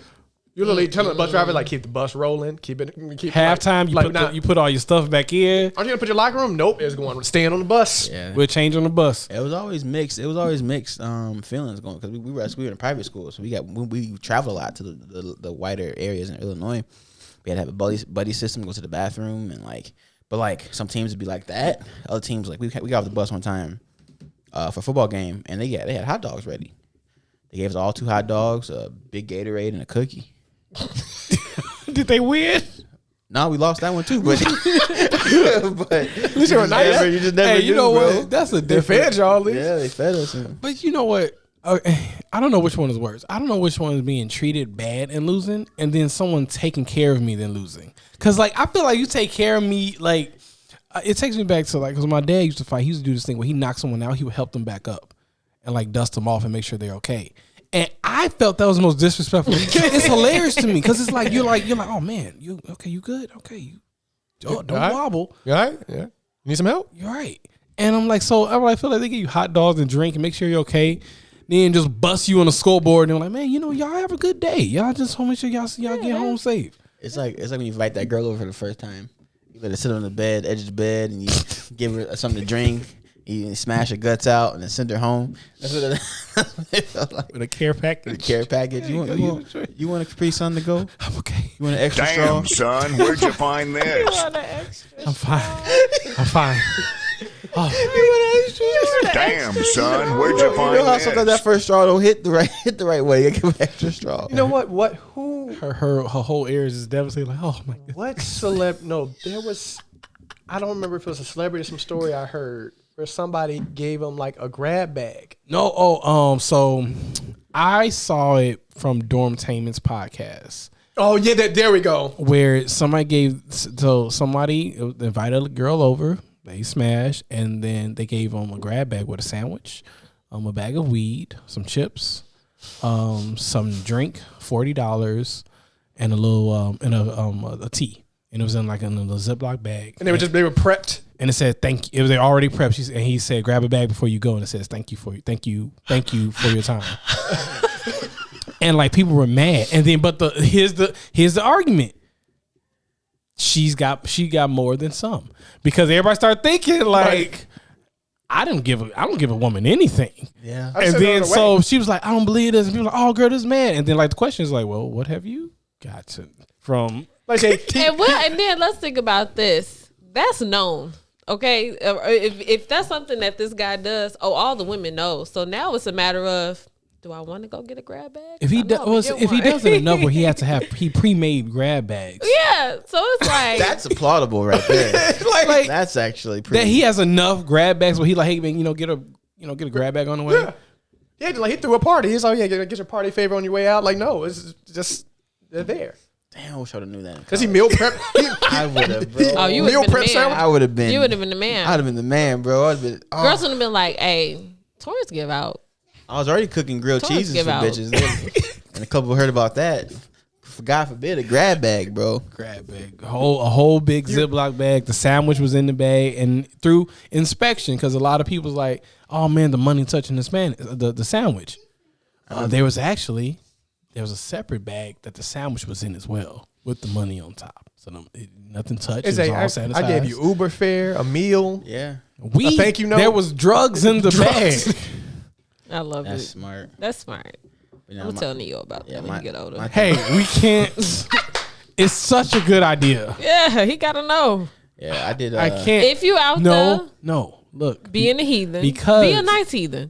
You literally telling the bus driver like keep the bus rolling, keep Halftime, you put all your stuff back in. Aren't you gonna put your locker room? Nope, it's going staying on the bus. Yeah, We'll change on the bus. it was always mixed. It was always mixed feelings going because we were in a private school, so we traveled a lot to the wider areas in Illinois. We had to have a buddy system, go to the bathroom, and but some teams would be like that. Other teams we got off the bus one time for a football game, and they had hot dogs ready. They gave us all 2 hot dogs, a big Gatorade, and a cookie. Did they win? No, we lost that one too, but At least they were nice. you just never You knew, know bro. what? That's a They different. fed y'all at least. Yeah, they fed us. But you know what? I don't know which one is worse. I don't know which one is being treated bad and losing, and then someone taking care of me than losing. Cause I feel like you take care of me, it takes me back to cause my dad used to fight. He used to do this thing where he knocked someone out, he would help them back up, and dust them off and make sure they're okay. And I felt that was the most disrespectful. It's hilarious to me because it's you're like, oh man, you okay? You good? Okay, don't wobble. You all right? Yeah. You need some help? You're right. And I'm like, so I feel like they give you hot dogs and drink and make sure you're okay. Then just bust you on the scoreboard and they're like, man, y'all have a good day. Y'all just make sure y'all get home safe. It's like when you invite that girl over for the first time. You let her sit on the edge of the bed, and you give her something to drink. You smash her guts out and then send her home. That's what it felt like. With a care package. With a care package. You want a Capri Sun to go? I'm okay. You want an extra straw? Damn, son, where'd you find this? I'm fine. I'm fine. Damn, son, where'd you You find know how sometimes that this? first straw don't hit the right way. You give an extra straw. You know what? Who? Her whole ears is devastated. Like, oh my god. What celeb? No, there was. I don't remember if it was a celebrity or some story I heard where somebody gave him a grab bag. No, so I saw it from Dormtainment's podcast. Oh yeah, there we go. Where somebody invited a girl over, they smashed, and then they gave them a grab bag with a sandwich, a bag of weed, some chips, some drink, $40, and a little a tea. And it was in a Ziploc bag. And they were prepped. And it said thank you. It was they already prepped. And he said grab a bag before you go. And it says thank you for your time. And people were mad. And then here's the argument. She got more than some because everybody started thinking I don't give a woman anything. Yeah. And then so she was like, I don't believe this. And people were like, oh girl, this man. And then the question is well, what have you gotten from? And then let's think about this. That's known, okay? If that's something that this guy does, all the women know. So now it's a matter of, do I want to go get a grab bag? If he does it enough where he has to have pre-made grab bags. Yeah, so it's that's applaudable right there. That's actually pretty. That he has enough grab bags where he hey man, get a grab bag on the way. Yeah, he threw a party. He's like, yeah, get your party favor on your way out. No, it's just they're there. Damn, I wish I would have knew that. Does he meal prep? I would have, bro. Oh, you would have been the man. I would have been. You would have been the man. I would have been the man, bro. Girls would have been like, hey, Taurus give out. I was already cooking grilled cheeses for bitches. And a couple heard about that. God forbid, a grab bag, bro. Grab bag. A whole big Ziploc bag. The sandwich was in the bag. And through inspection, because a lot of people's like, oh man, the money touching the sandwich. There was a separate bag that the sandwich was in as well with the money on top. So nothing touched. It was all sanitized. I gave you Uber fare, a meal. Yeah. Thank you note. There was drugs in the bag. I love it. That's smart. That's smart. I'm going to tell Neo about that when you get older. Hey, we can't. It's such a good idea. Yeah, he got to know. Yeah, I did. I can't. If you out there. No. Look. Being a heathen. Because. Be a nice heathen.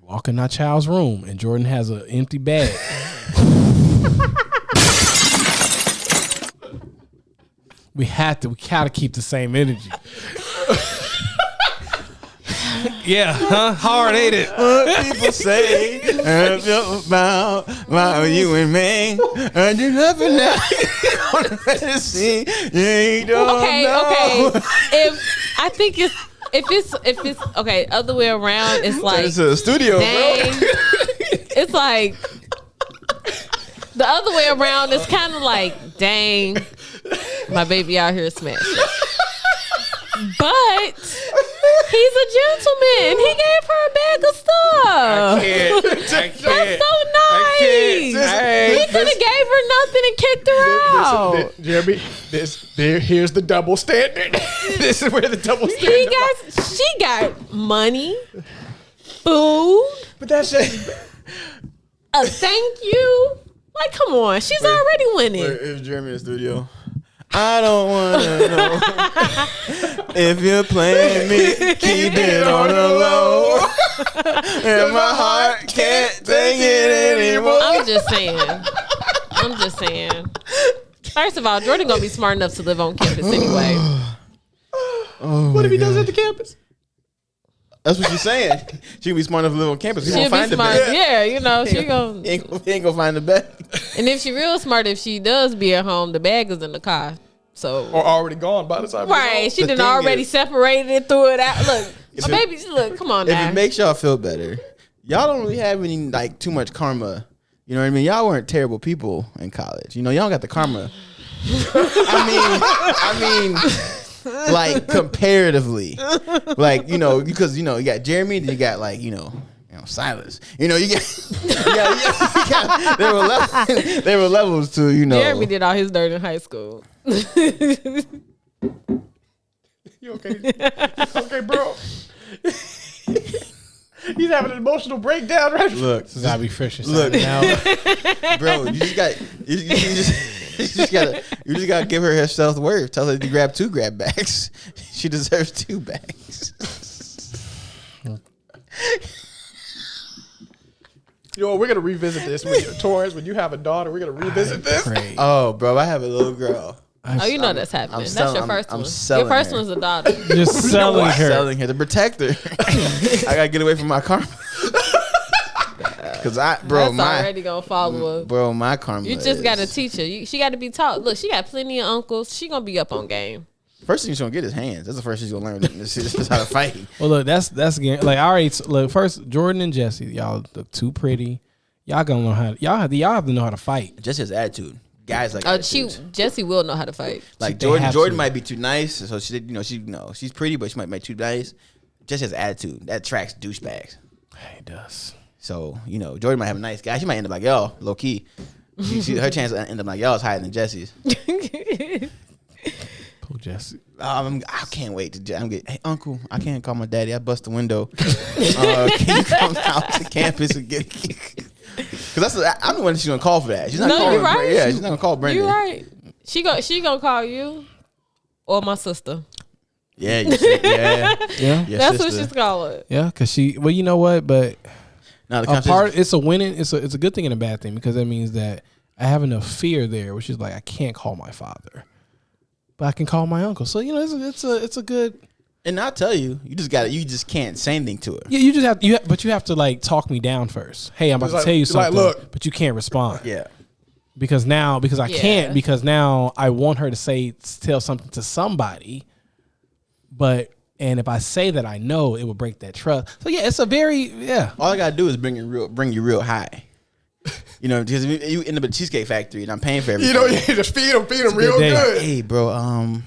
Walk in our child's room and Jordan has an empty bag. we gotta keep the same energy. Yeah, huh? Hard ain't it? What people say about you and me. And you're nothing now. Okay. If it's okay, other way around, it's like it's a studio, dang, bro. It's like the other way around. It's kind of like, dang, My baby out here smashing. But he's a gentleman. He gave her a bag of stuff. That's so nice. He could have gave her nothing and kicked her out. Jeremy, here's the double standard. This is where the double standard. She got money, food, but that's just a thank you. Like, come on, she's already winning. Is Jeremy in the studio? I don't want to know if you're playing me. Keep it on the low. And my heart can't take it anymore. I'm just saying. First of all, Jordan gonna be smart enough to live on campus anyway. what if he does it at the campus? That's what she's saying. She can be smart enough to live on campus. He She'll won't find be the smart. bag. Yeah, you know, she He gonna. ain't gonna find the bag. And if she real smart, if she does be at home, the bag is in the car. So Or already gone by the time. right, she The done thing already is- separated it, threw it out. Look, If my it- baby, look, come on If now. it makes y'all feel better, y'all don't really have any like too much karma. You know what I mean? Y'all weren't terrible people in college. You know, y'all got the karma. I mean, like comparatively, like because you got Jeremy, then you got like Silas. You got there were levels to Jeremy did all his dirt in high school. You okay? Okay, bro. He's having an emotional breakdown right now. Look, This is how we fresh and Look. now. bro, you just gotta give her self-worth. Tell her to grab 2 grab bags. She deserves 2 bags. We're gonna revisit this with your Taurus. When you have a daughter, we're gonna revisit this. Crazy. Oh, bro, I have a little girl. Oh, you know that's happening. That's selling- your first I'm one. selling Your first her. one's a daughter. Just selling I'm her. selling her to protect her. I gotta get away from my karma. Cause That's already gonna follow her. my karma. You just gotta teach her. She got to be taught. Look, she got plenty of uncles. She gonna be up on game. First thing she's gonna get is hands. That's the first she's gonna learn. This is how to fight. Well, look, that's like I already look. First, Jordan and Jesse, y'all look too pretty. Y'all gonna know how. Y'all have to know how to fight. Just his attitude. Guys like Jessie will know how to fight. like They Jordan. have Jordan to. might be too nice, so she's pretty, but she might be too nice. Just his attitude that attracts douchebags. It does. So Jordan might have a nice guy. She might end up like y'all, low key. Her chance to end up like y'all is higher than Jesse's. Poor Jesse. I can't wait to. I'm get. Hey, uncle, I can't call my daddy. I bust the window. Can you come out to campus and get? Because I'm the one she's gonna call for that. She's not No, calling. you're right. Yeah, she's not gonna call Brendan. You right. She gonna call you or my sister. Yeah, you see, yeah. Yeah. Your That's sister. what she's calling. Yeah, cause she. Well, you know what? But Now the a conversation. part. It's a winning. It's a good thing and a bad thing because that means that I have enough fear there, which is like I can't call my father, but I can call my uncle. So it's a good. And I'll tell you, you just can't say anything to her. Yeah, you just have but you have to like talk me down first. Hey, I'm about to tell you something. look. But you can't respond. Yeah. Because I Yeah. can't because now I want her to tell something to somebody, and if I say that I know, it will break that trust. So yeah, it's a very All I gotta do is bring you real high. Because you end up at Cheesecake Factory and I'm paying for everything. You just feed them real day. good. Hey, bro.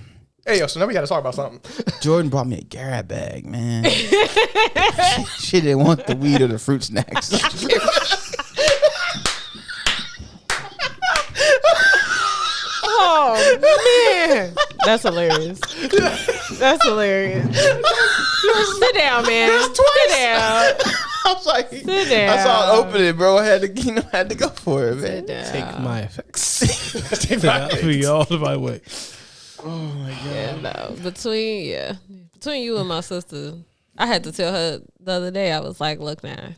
Hey, so now we got to talk about something. Jordan brought me a grab bag, man. she didn't want the weed or the fruit snacks. Oh man, that's hilarious. That's hilarious. Sit down, man. Sit down. I was like, Sit I saw it down. open it, bro. I had to go for it, man. Sit down. take my effects. Be all the my way. Yeah, no. Between you and my sister, I had to tell her the other day. I was like, look now.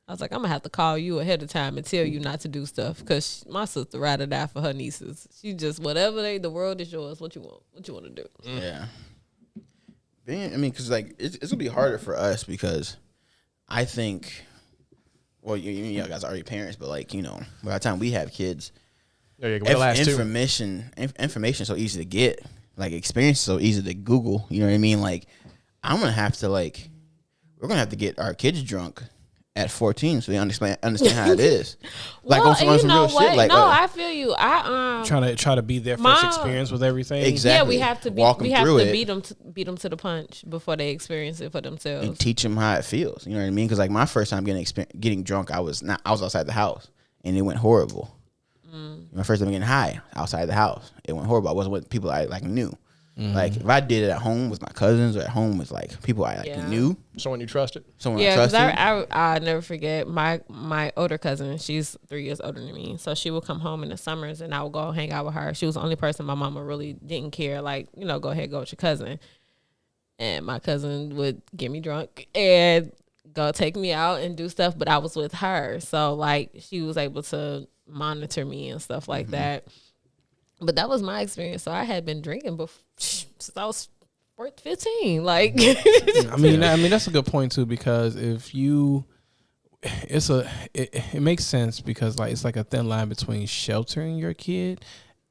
I was like, I'm gonna have to call you ahead of time and tell you not to do stuff because my sister ride or die for her nieces. She just whatever the world is yours. What you want to do? Yeah. Because like it's gonna be harder for us because I think, well, you guys are already parents, but like by the time we have kids, information is so easy to get. Like experience is so easy to Google. You know what I mean? Like we're gonna have to get our kids drunk at 14, so they understand how it is. Like well, on some you know real what? shit. Like No, I feel you. I try to be their first my- experience with everything. Exactly. Yeah, we have to Walk 'em we have through to it. beat them to the punch before they experience it for themselves. and teach them how it feels. You know what I mean? Because like my first time getting drunk, I was outside the house, and it went horrible. My first time getting high outside the house, it went horrible. I wasn't with people I like knew. Like if I did it at home with my cousins or at home with like people I knew, Someone you trusted. someone I Yeah, because trusted. I never forget my older cousin. She's 3 years older than me, so she would come home in the summers, and I would go hang out with her. She was the only person my mama really didn't care. Like, you know, go ahead, go with your cousin. And my cousin would get me drunk and go take me out and do stuff, but I was with her, so like she was able to monitor me and stuff like that. But that was my experience. So I had been drinking since I was 15. Like, I mean, that's a good point too, because if you, it makes sense, because like it's like a thin line between sheltering your kid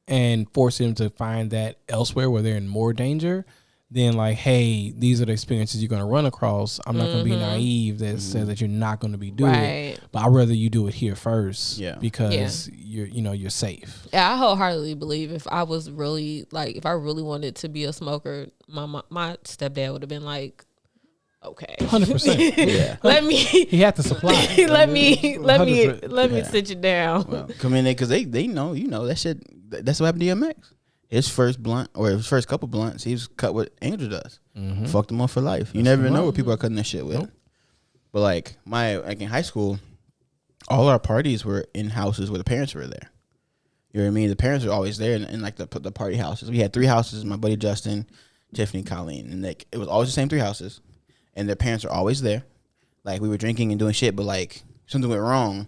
and forcing them to find that elsewhere where they're in more danger. Then like, hey, these are the experiences you're going to run across. I'm not going to be naive that says that you're not going to be doing it, but I'd rather you do it here first, because you're safe. Yeah, I wholeheartedly believe if I was really if I really wanted to be a smoker, my stepdad would have been like, okay, 100%. Yeah. let me. He had to supply. let me 100%. sit you down. Well, come in there because they know, you know, that shit. That's what happened to DMX. His first blunt, or his first couple blunts, he was cut with Angel dust. Fucked him up for life. You never know what people are cutting that shit with. Nope. But like in high school, all our parties were in houses where the parents were there. You know what I mean? The parents were always there in like the party houses. We had 3 houses. My buddy Justin, Tiffany, Colleen, and like it was always the same 3 houses, and their parents were always there. Like we were drinking and doing shit, but like something went wrong,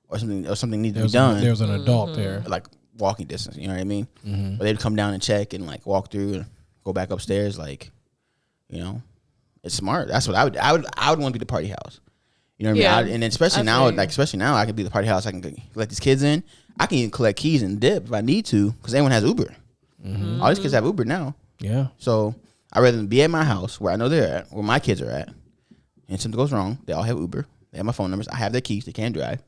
or something needed to be done. There was an adult there. Like walking distance, you know what I mean? But they'd come down and check and like walk through and go back upstairs. Like, you know, it's smart. That's what I would want to be the party house. You know what I mean? And then especially now, I can be the party house. I can let these kids in. I can even collect keys and dip if I need to, because everyone has Uber. All these kids have Uber now. Yeah. So I'd rather be at my house where I know they're at, where my kids are at, and something goes wrong, they all have Uber. They have my phone numbers. I have their keys. They can't drive.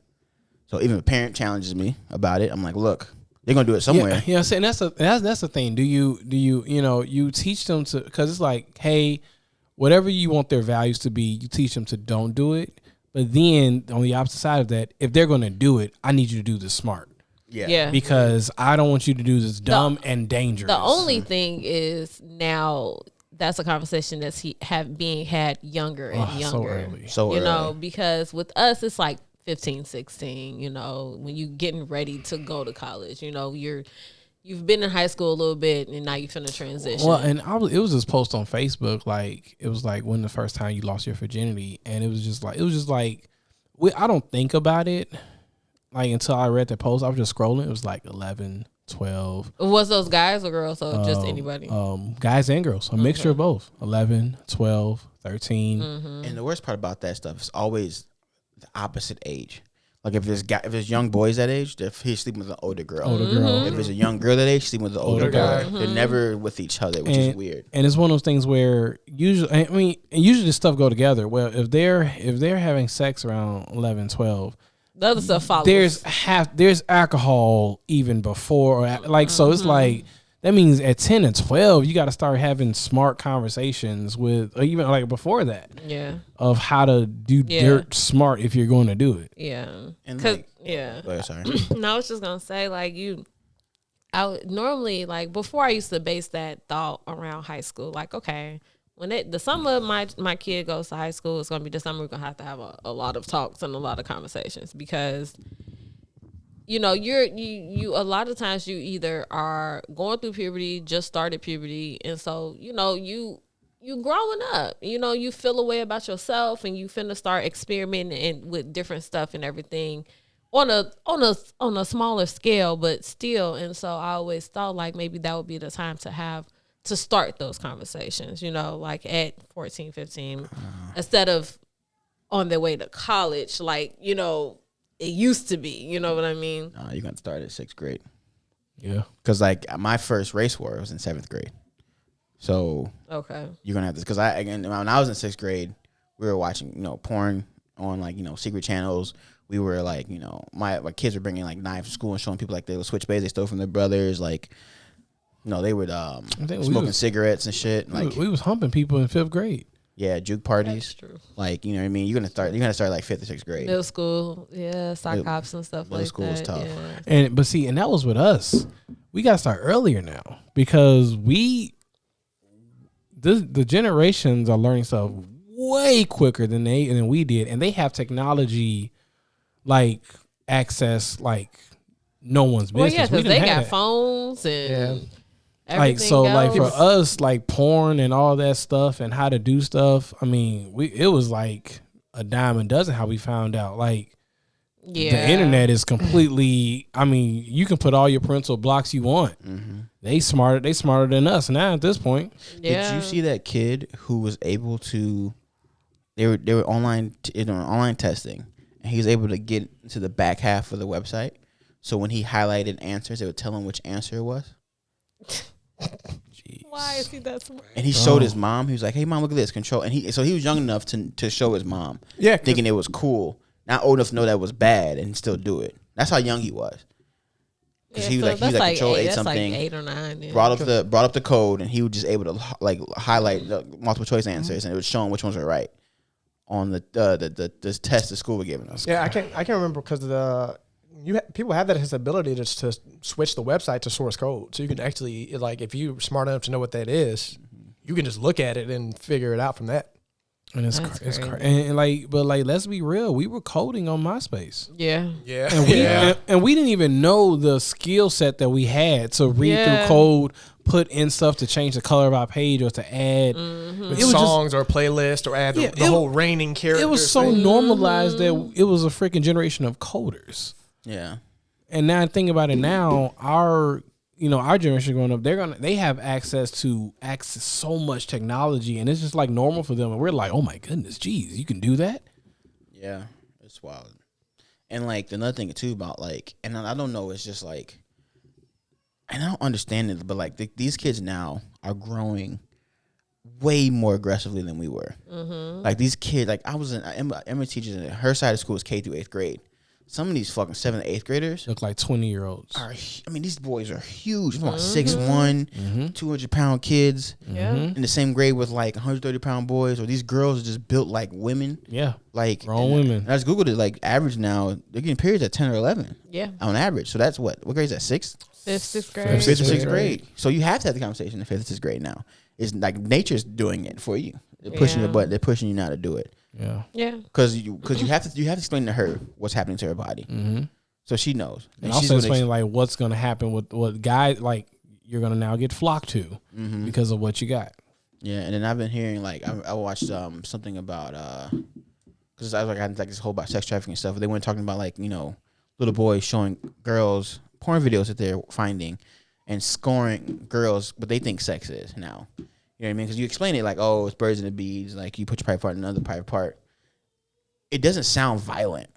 So even if a parent challenges me about it, I'm like, look, they're gonna do it somewhere. Yeah, saying that's the thing. Do you you teach them to, because it's like, hey, whatever you want their values to be, you teach them to don't do it. But then on the opposite side of that, if they're gonna do it, I need you to do this smart. Yeah. Because I don't want you to do this dumb and dangerous. The only thing is now that's a conversation that's being had younger and younger. So early. You know, because with us it's like 15, 16, you know, when you getting ready to go to college, you know, you've been in high school a little bit and now you finna transition. Well, and it was this post on Facebook, like it was like when the first time you lost your virginity, and it was just like I don't think about it like until I read that post. I was just scrolling. It was like 11, 12. Was those guys or girls or just anybody? Guys and girls, a mixture of both. 11, 12, 13. And the worst part about that stuff is always the opposite age. Like if it's young boys that age, he's sleeping with an older girl. If it's a young girl that age, she's sleeping with an older guy. They're never with each other, which is weird. And it's one of those things where usually this stuff go together. Well, if they're having sex around 11, 12, the other stuff follows. There's alcohol even before, so it's like that means at 10 and 12 you got to start having smart conversations with, or even like before that, of how to do dirt smart if you're going to do it. And sorry. No, I was just gonna say I would normally, like, before I used to base that thought around high school, like, okay, when the summer my kid goes to high school, it's gonna be the summer we're gonna have a lot of talks and a lot of conversations, because you know you a lot of times you either are going through puberty, just started puberty, and so you know you growing up, you know, you feel a way about yourself and you finna start experimenting with different stuff and everything on a smaller scale, but still. And so I always thought like maybe that would be the time to start those conversations, you know, like at 14, 15, instead of on their way to college, like, you know, it used to be, you know what I mean? You're going to start at 6th grade. Yeah. Because, like, my first race war was in 7th grade. So, okay, you're going to have this. Because, when I was in 6th grade, we were watching, you know, porn on like secret channels. We were like my kids were bringing like knives to school and showing people like they would switch blades they stole from their brothers. Like they would smoking cigarettes and shit. Like we was humping people in 5th grade. Yeah, juke parties. That's true. Like, you know what I mean? You're gonna start like 5th or 6th grade. Middle school, yeah, sock hops and stuff like that. Middle school is tough. Yeah. But see, and that was with us. We gotta start earlier now because the generations are learning stuff way quicker than we did, and they have technology like access like no one's business. Well, yeah, because they got phones and like so else. like for us like porn and all that stuff and how to do stuff. I mean, it was like a dime a dozen how we found out. Like the internet is completely. I mean, you can put all your parental blocks you want. Mm-hmm. They smarter than us now at this point. Yeah. Did you see that kid who was able to? They were online testing, and he was able to get into the back half of the website. So when he highlighted answers, it would tell him which answer it was. Jeez. Why is he that smart? And he showed his mom. He was like, "Hey, mom, look at this control." And he was young enough to show his mom. Yeah, thinking it was cool. Not old enough to know that was bad and still do it. That's how young he was. Because he was like control 8 something. Like 8 or 9. Yeah. Brought up the code, and he was just able to like highlight the multiple choice answers, and it was showing which ones were right on the test the school was giving us. Yeah, I can't remember because people have that ability to switch the website to source code, so you can actually like if you're smart enough to know what that is, you can just look at it and figure it out from that. And it's and let's be real, we were coding on MySpace. Yeah. And we didn't even know the skill set that we had to read through code, put in stuff to change the color of our page or to add songs or a playlist or add the whole raining characters. It was so normalized that it was a freaking generation of coders. Yeah. And now think about it now, our generation growing up, they have access to so much technology, and it's just like normal for them. And we're like, oh my goodness, geez, you can do that? Yeah, it's wild. And like another thing too about like, and I don't know, it's just like, and I don't understand it, but like these kids now are growing way more aggressively than we were. Mm-hmm. Like these kids, like Emma teaches in her side of school is K through 8th grade. Some of these fucking 7th and 8th graders look like 20-year-olds. These boys are huge. About 6'1", 200-pound kids. Yeah. In the same grade with like 130-pound boys, or these girls are just built like women. Yeah. Like grown women. And I just Googled it, like average now, they're getting periods at 10 or 11. Yeah. On average. So that's what grade is that, 6th? 5th, 6th grade. 5th or 6th grade. So you have to have the conversation in 5th or 6th grade now. It's like nature's doing it for you. They're pushing your butt. They're pushing you now to do it. Yeah. Yeah. Because you have to explain to her what's happening to her body. Mm-hmm. So she knows. And also explain like what's going to happen with what guys like you're going to now get flocked to because of what you got. Yeah, and then I've been hearing like I watched something about because I was like this whole about sex trafficking and stuff. But they weren't talking about like little boys showing girls porn videos that they're finding and scoring girls what they think sex is now. You know what I mean? Because you explain it like, oh, it's birds and the bees. Like you put your private part in another private part. It doesn't sound violent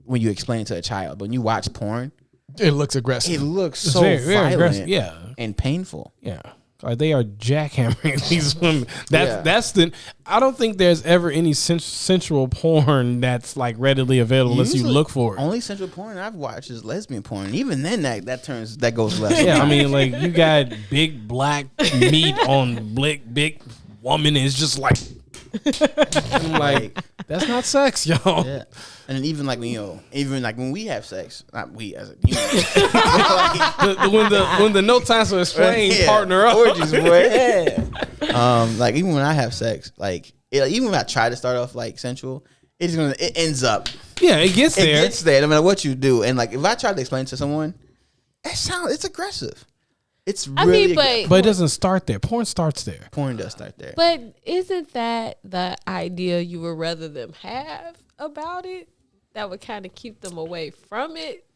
when you explain it to a child, but when you watch porn, it looks aggressive. It looks so violent, and painful. Yeah, like they are jackhammering these women. That's the. I don't think there's ever any sensual porn that's like readily available unless you look for it. Only sensual porn I've watched is lesbian porn. Even then, that goes left. Yeah, I mean, like you got big black meat on big woman is just like. I'm like, that's not sex, y'all. Yeah. And then even like when we have sex, not we as a when the no time to explain partner up orgies, boy. Like even when I have sex, like even when I try to start off like sensual, it ends up. Yeah, it gets there. It gets there no matter what you do. And like if I try to explain to someone, it's aggressive. It's really but it doesn't start there. Porn starts there. Porn does start there. But isn't that the idea you would rather them have about it? That would kind of keep them away from it.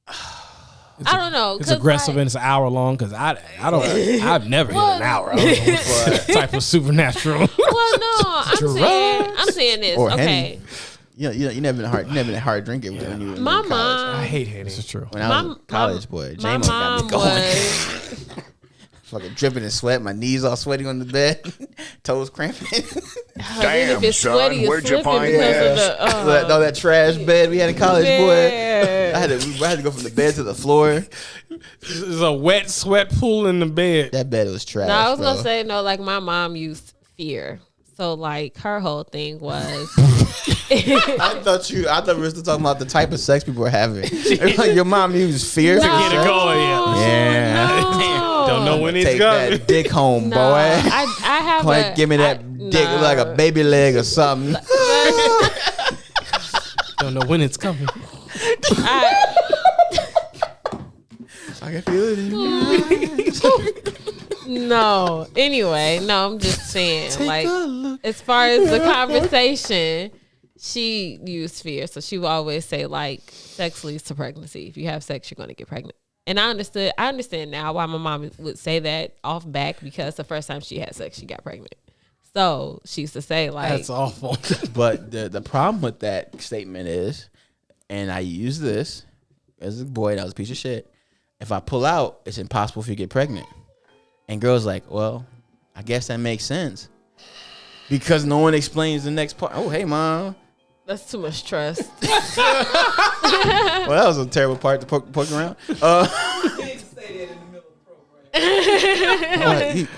I don't know. It's aggressive and it's an hour long because I've never hit an hour. I don't know what type of supernatural. Well, no, I'm saying this. Or okay. You never been a hard drinker when you were in college. I hate Henny. This is true. When I was in college, boy, J-Mo got me going. Fucking dripping in sweat, my knees all sweaty on the bed, toes cramping. Damn, it's son, sweaty, it's where'd you slipping find because this? of the, All that trash bed we had in college, boy. Yeah. I had to go from the bed to the floor. There's a wet sweat pool in the bed. That bed was trash. No, I was bro. gonna say no. Like my mom used fear, so like her whole thing was. I thought we were still talking about the type of sex people were having. Like your mom used fear to Get it going, yeah. No. Don't know when it's Take coming. that dick home, No, boy. I have Like, give me that dick like a baby leg or something. Don't know when it's coming. I can feel it in your No. Anyway, no, I'm just saying, like, as far as the conversation, she used fear. So she would always say, like, sex leads to pregnancy. If you have sex, you're going to get pregnant. And I understand now why my mom would say that off back, because the first time she had sex, she got pregnant. So she used to say, like, That's awful. But the problem with that statement is, and I use this as a boy that was a piece of shit, if I pull out, it's impossible for you to get pregnant. And girls like, well, I guess that makes sense. Because no one explains the next part. Oh, hey, mom. that's too much trust. Well, that was a terrible part to poke around.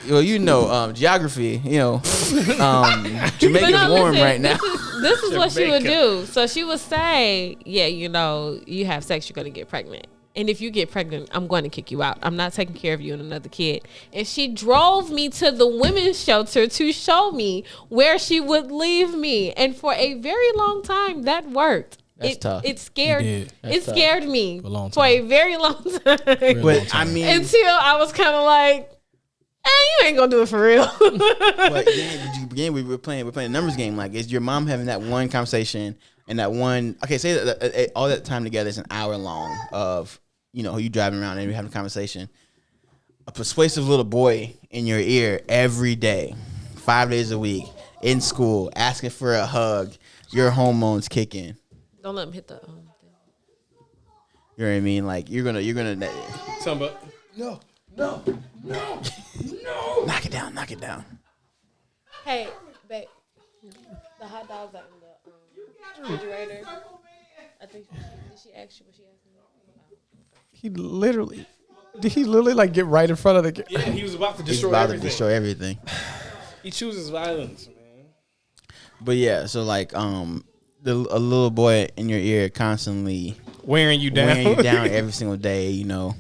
Well, you know, geography, you know, Jamaica's But no, warm listen, right now. This is what she would do. So she would say, yeah, you know, you have sex, you're going to get pregnant. And if you get pregnant, I'm going to kick you out. I'm not taking care of you and another kid. And she drove me to the women's shelter to show me where she would leave me. And for a very long time, that worked. That's tough. It scared. It did. It scared me a long for time. a very long time. But I mean, Until I was kind of like, you ain't gonna do it for real. but again, we were playing a numbers game. Like, is your mom having that one conversation and that one? Okay, say that all that time together is an hour long of, you know, you driving around and you're having a conversation. A persuasive little boy in your ear every day, 5 days a week, in school, asking for a hug. Your hormones kick in. Don't let him hit the thing. You know what I mean? Like you're gonna. Somebody. No. Knock it down. Hey, babe, the hot dogs are in the refrigerator. I think did she ask you what she asked me? Did he literally like get right in front of the? Yeah, he was about to He's destroy about everything. to destroy everything. He chooses violence, man. But yeah, so like a little boy in your ear constantly Wearing you down. every single day, you know,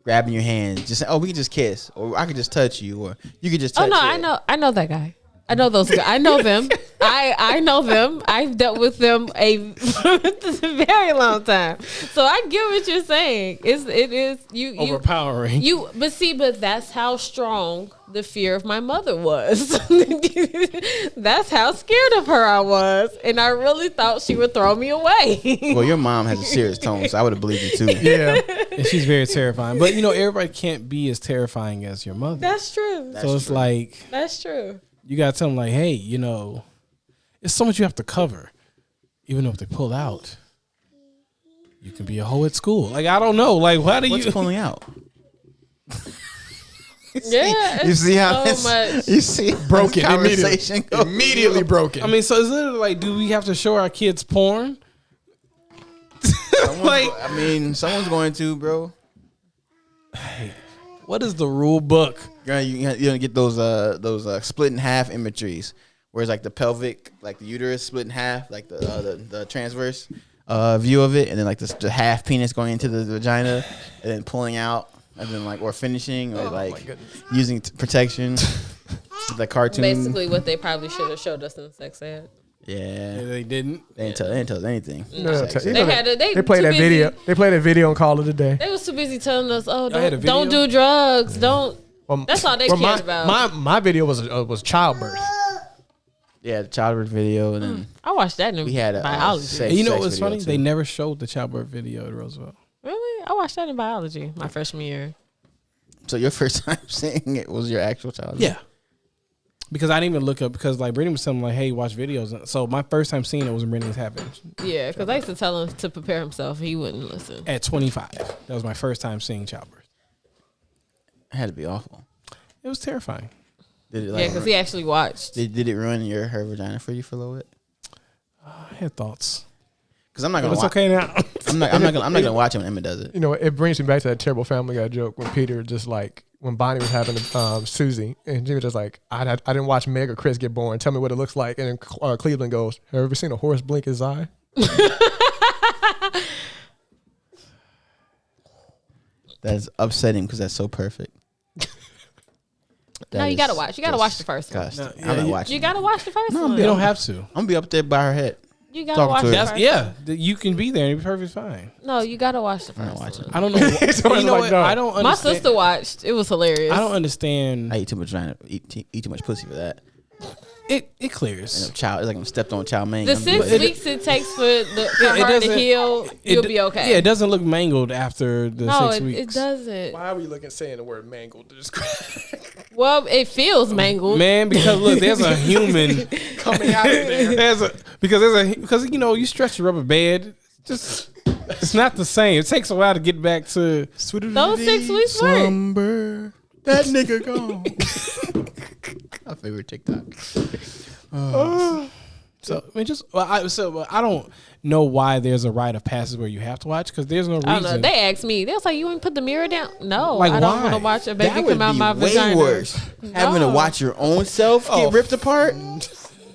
grabbing your hand, just we can just kiss, or I could just touch you, or you could just touch. Oh no, I know that guy. I know those guys. I know them. I know them. I've dealt with them a very long time. So I get what you're saying. It is you Overpowering. But that's how strong the fear of my mother was. That's how scared of her I was, and I really thought she would throw me away. Well, your mom has a serious tone, so I would have believed you too. Yeah. And she's very terrifying. But, you know, everybody can't be as terrifying as your mother. That's true. So it's like, That's true. you got to tell them, like, hey, you know, it's so much you have to cover. Even if they pull out, you can be a hoe at school. Like, I don't know. Like, why do What's you... pulling out? Yeah. You see how so much. you see Broken conversation immediately broken. I mean, so it's literally like, do we have to show our kids porn? Like, I mean, someone's going to, bro. what is the rule book? You're gonna get those split in half imageries, where it's like the pelvic, like the uterus split in half, like the transverse view of it, and then like the half penis going into the vagina, and then pulling out, and then like or finishing, or like using protection. The cartoon. Basically, what they probably should have showed us in the sex ed. Yeah, They didn't. they didn't tell us anything. They played that video. They played that video and called it a day. They was too busy telling us, "Oh, Y'all had a don't video? do drugs. Don't." That's all they cared about. My video was childbirth. Yeah, the childbirth video, and then I watched that in we had a biology. safe And you know sex what's video, funny? too. They never showed the childbirth video at Roosevelt. Really? I watched that in biology my freshman year. So your first time seeing it was your actual childbirth? Yeah. Because I didn't even look up, because like Brittany was telling me, like, hey, watch videos. So my first time seeing it was when Brittany was having Yeah, because I used to tell him to prepare himself. He wouldn't listen. at 25. That was my first time seeing childbirth. It had to be awful. It was terrifying. Did it Yeah, because he actually watched. did it ruin her vagina for you for a little bit? I had thoughts. Because I'm not But gonna. it's okay now. I'm not gonna watch it when Emma does it. You know, it brings me back to that terrible Family Guy joke when Peter just like when Bonnie was having Susie and Jimmy just like I didn't watch Meg or Chris get born. Tell me what it looks like. And then Cleveland goes, "Have you ever seen a horse blink his eye?" That's upsetting because that's so perfect. No, you gotta watch. You gotta watch the first one. I'm not watching. You gotta watch the first one. You don't have to. I'm gonna be up there by her head. You gotta talking watch to the her. first You can be there and be perfectly fine. No, you gotta watch the I'm not first watching. one. I don't know. You know like, what? no. I don't understand. My sister watched. It was hilarious. I don't understand. I eat too much vagina. Eat too much pussy for that. It clears. And child, it's like I'm stepped on child main. The 6 weeks it takes for her to doesn't- heal, you'll be okay. Yeah, it doesn't look mangled after the no, 6 weeks. it doesn't. Why were you looking saying the word mangled to describe Well, it feels mangled. Man, because look, there's a human coming out of there? because you know you stretch your rubber bed, just it's not the same. It takes a while to get back to Those 6 weeks work. slumber. That nigga gone. My favorite TikTok. So I mean, I don't know why there's a rite of passage where you have to watch because there's no reason. I don't know. They asked me. They was like, "You ain't put the mirror down?" No, Like, I don't why? want to watch a baby That would come out be my way vagina. worse. Having to No. watch your own self get ripped apart.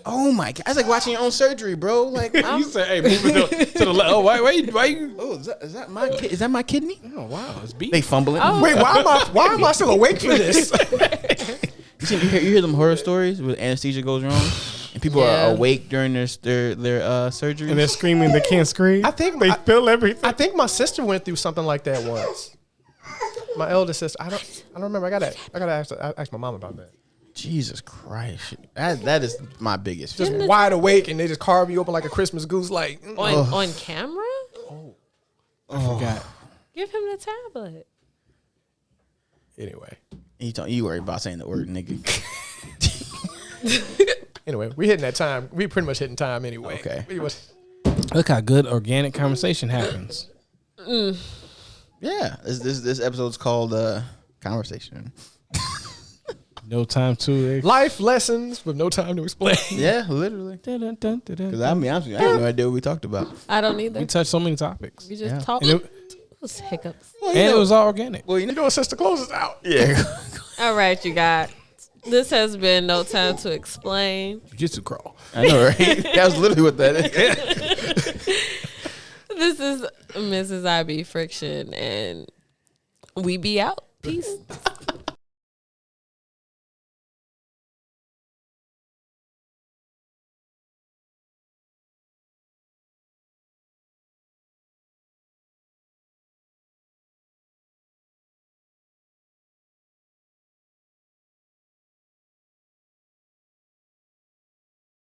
Oh my god! It's like watching your own surgery, bro. Like, You say, "Hey, move it to the left." Oh, why you? oh, is that my is that my kidney? Oh, wow, it's beat. They fumbling. Oh. Wait, why am I still awake for this? You hear them horror stories where anesthesia goes wrong and people Yeah. are awake during their surgery. And they're screaming. They can't scream. I think they feel everything. I think my sister went through something like that once. My eldest sister. I don't remember. I gotta ask my mom about that. Jesus Christ, that is my biggest. Just fear. wide awake and they just carve you open like a Christmas goose. Like On camera. I forgot. Give him the tablet. anyway. You worry about saying the word nigga. Anyway, we hitting that time. We pretty much hitting time anyway. Okay. Look how good organic conversation happens. Yeah, this episode's called Conversation. No time to. Life lessons with no time to explain. Yeah, literally. Because I'll be honest with you, I have no idea what we talked about. I don't either. We touched so many topics, We just Yeah. talked. and Those hiccups. it was all organic. Well, You know, sister, close us out. yeah. All right, you guys. This has been No Time to Explain. Jiu-jitsu crawl. I know, right? That's literally what that is. This is Mrs. IB Friction, and we be out. Peace.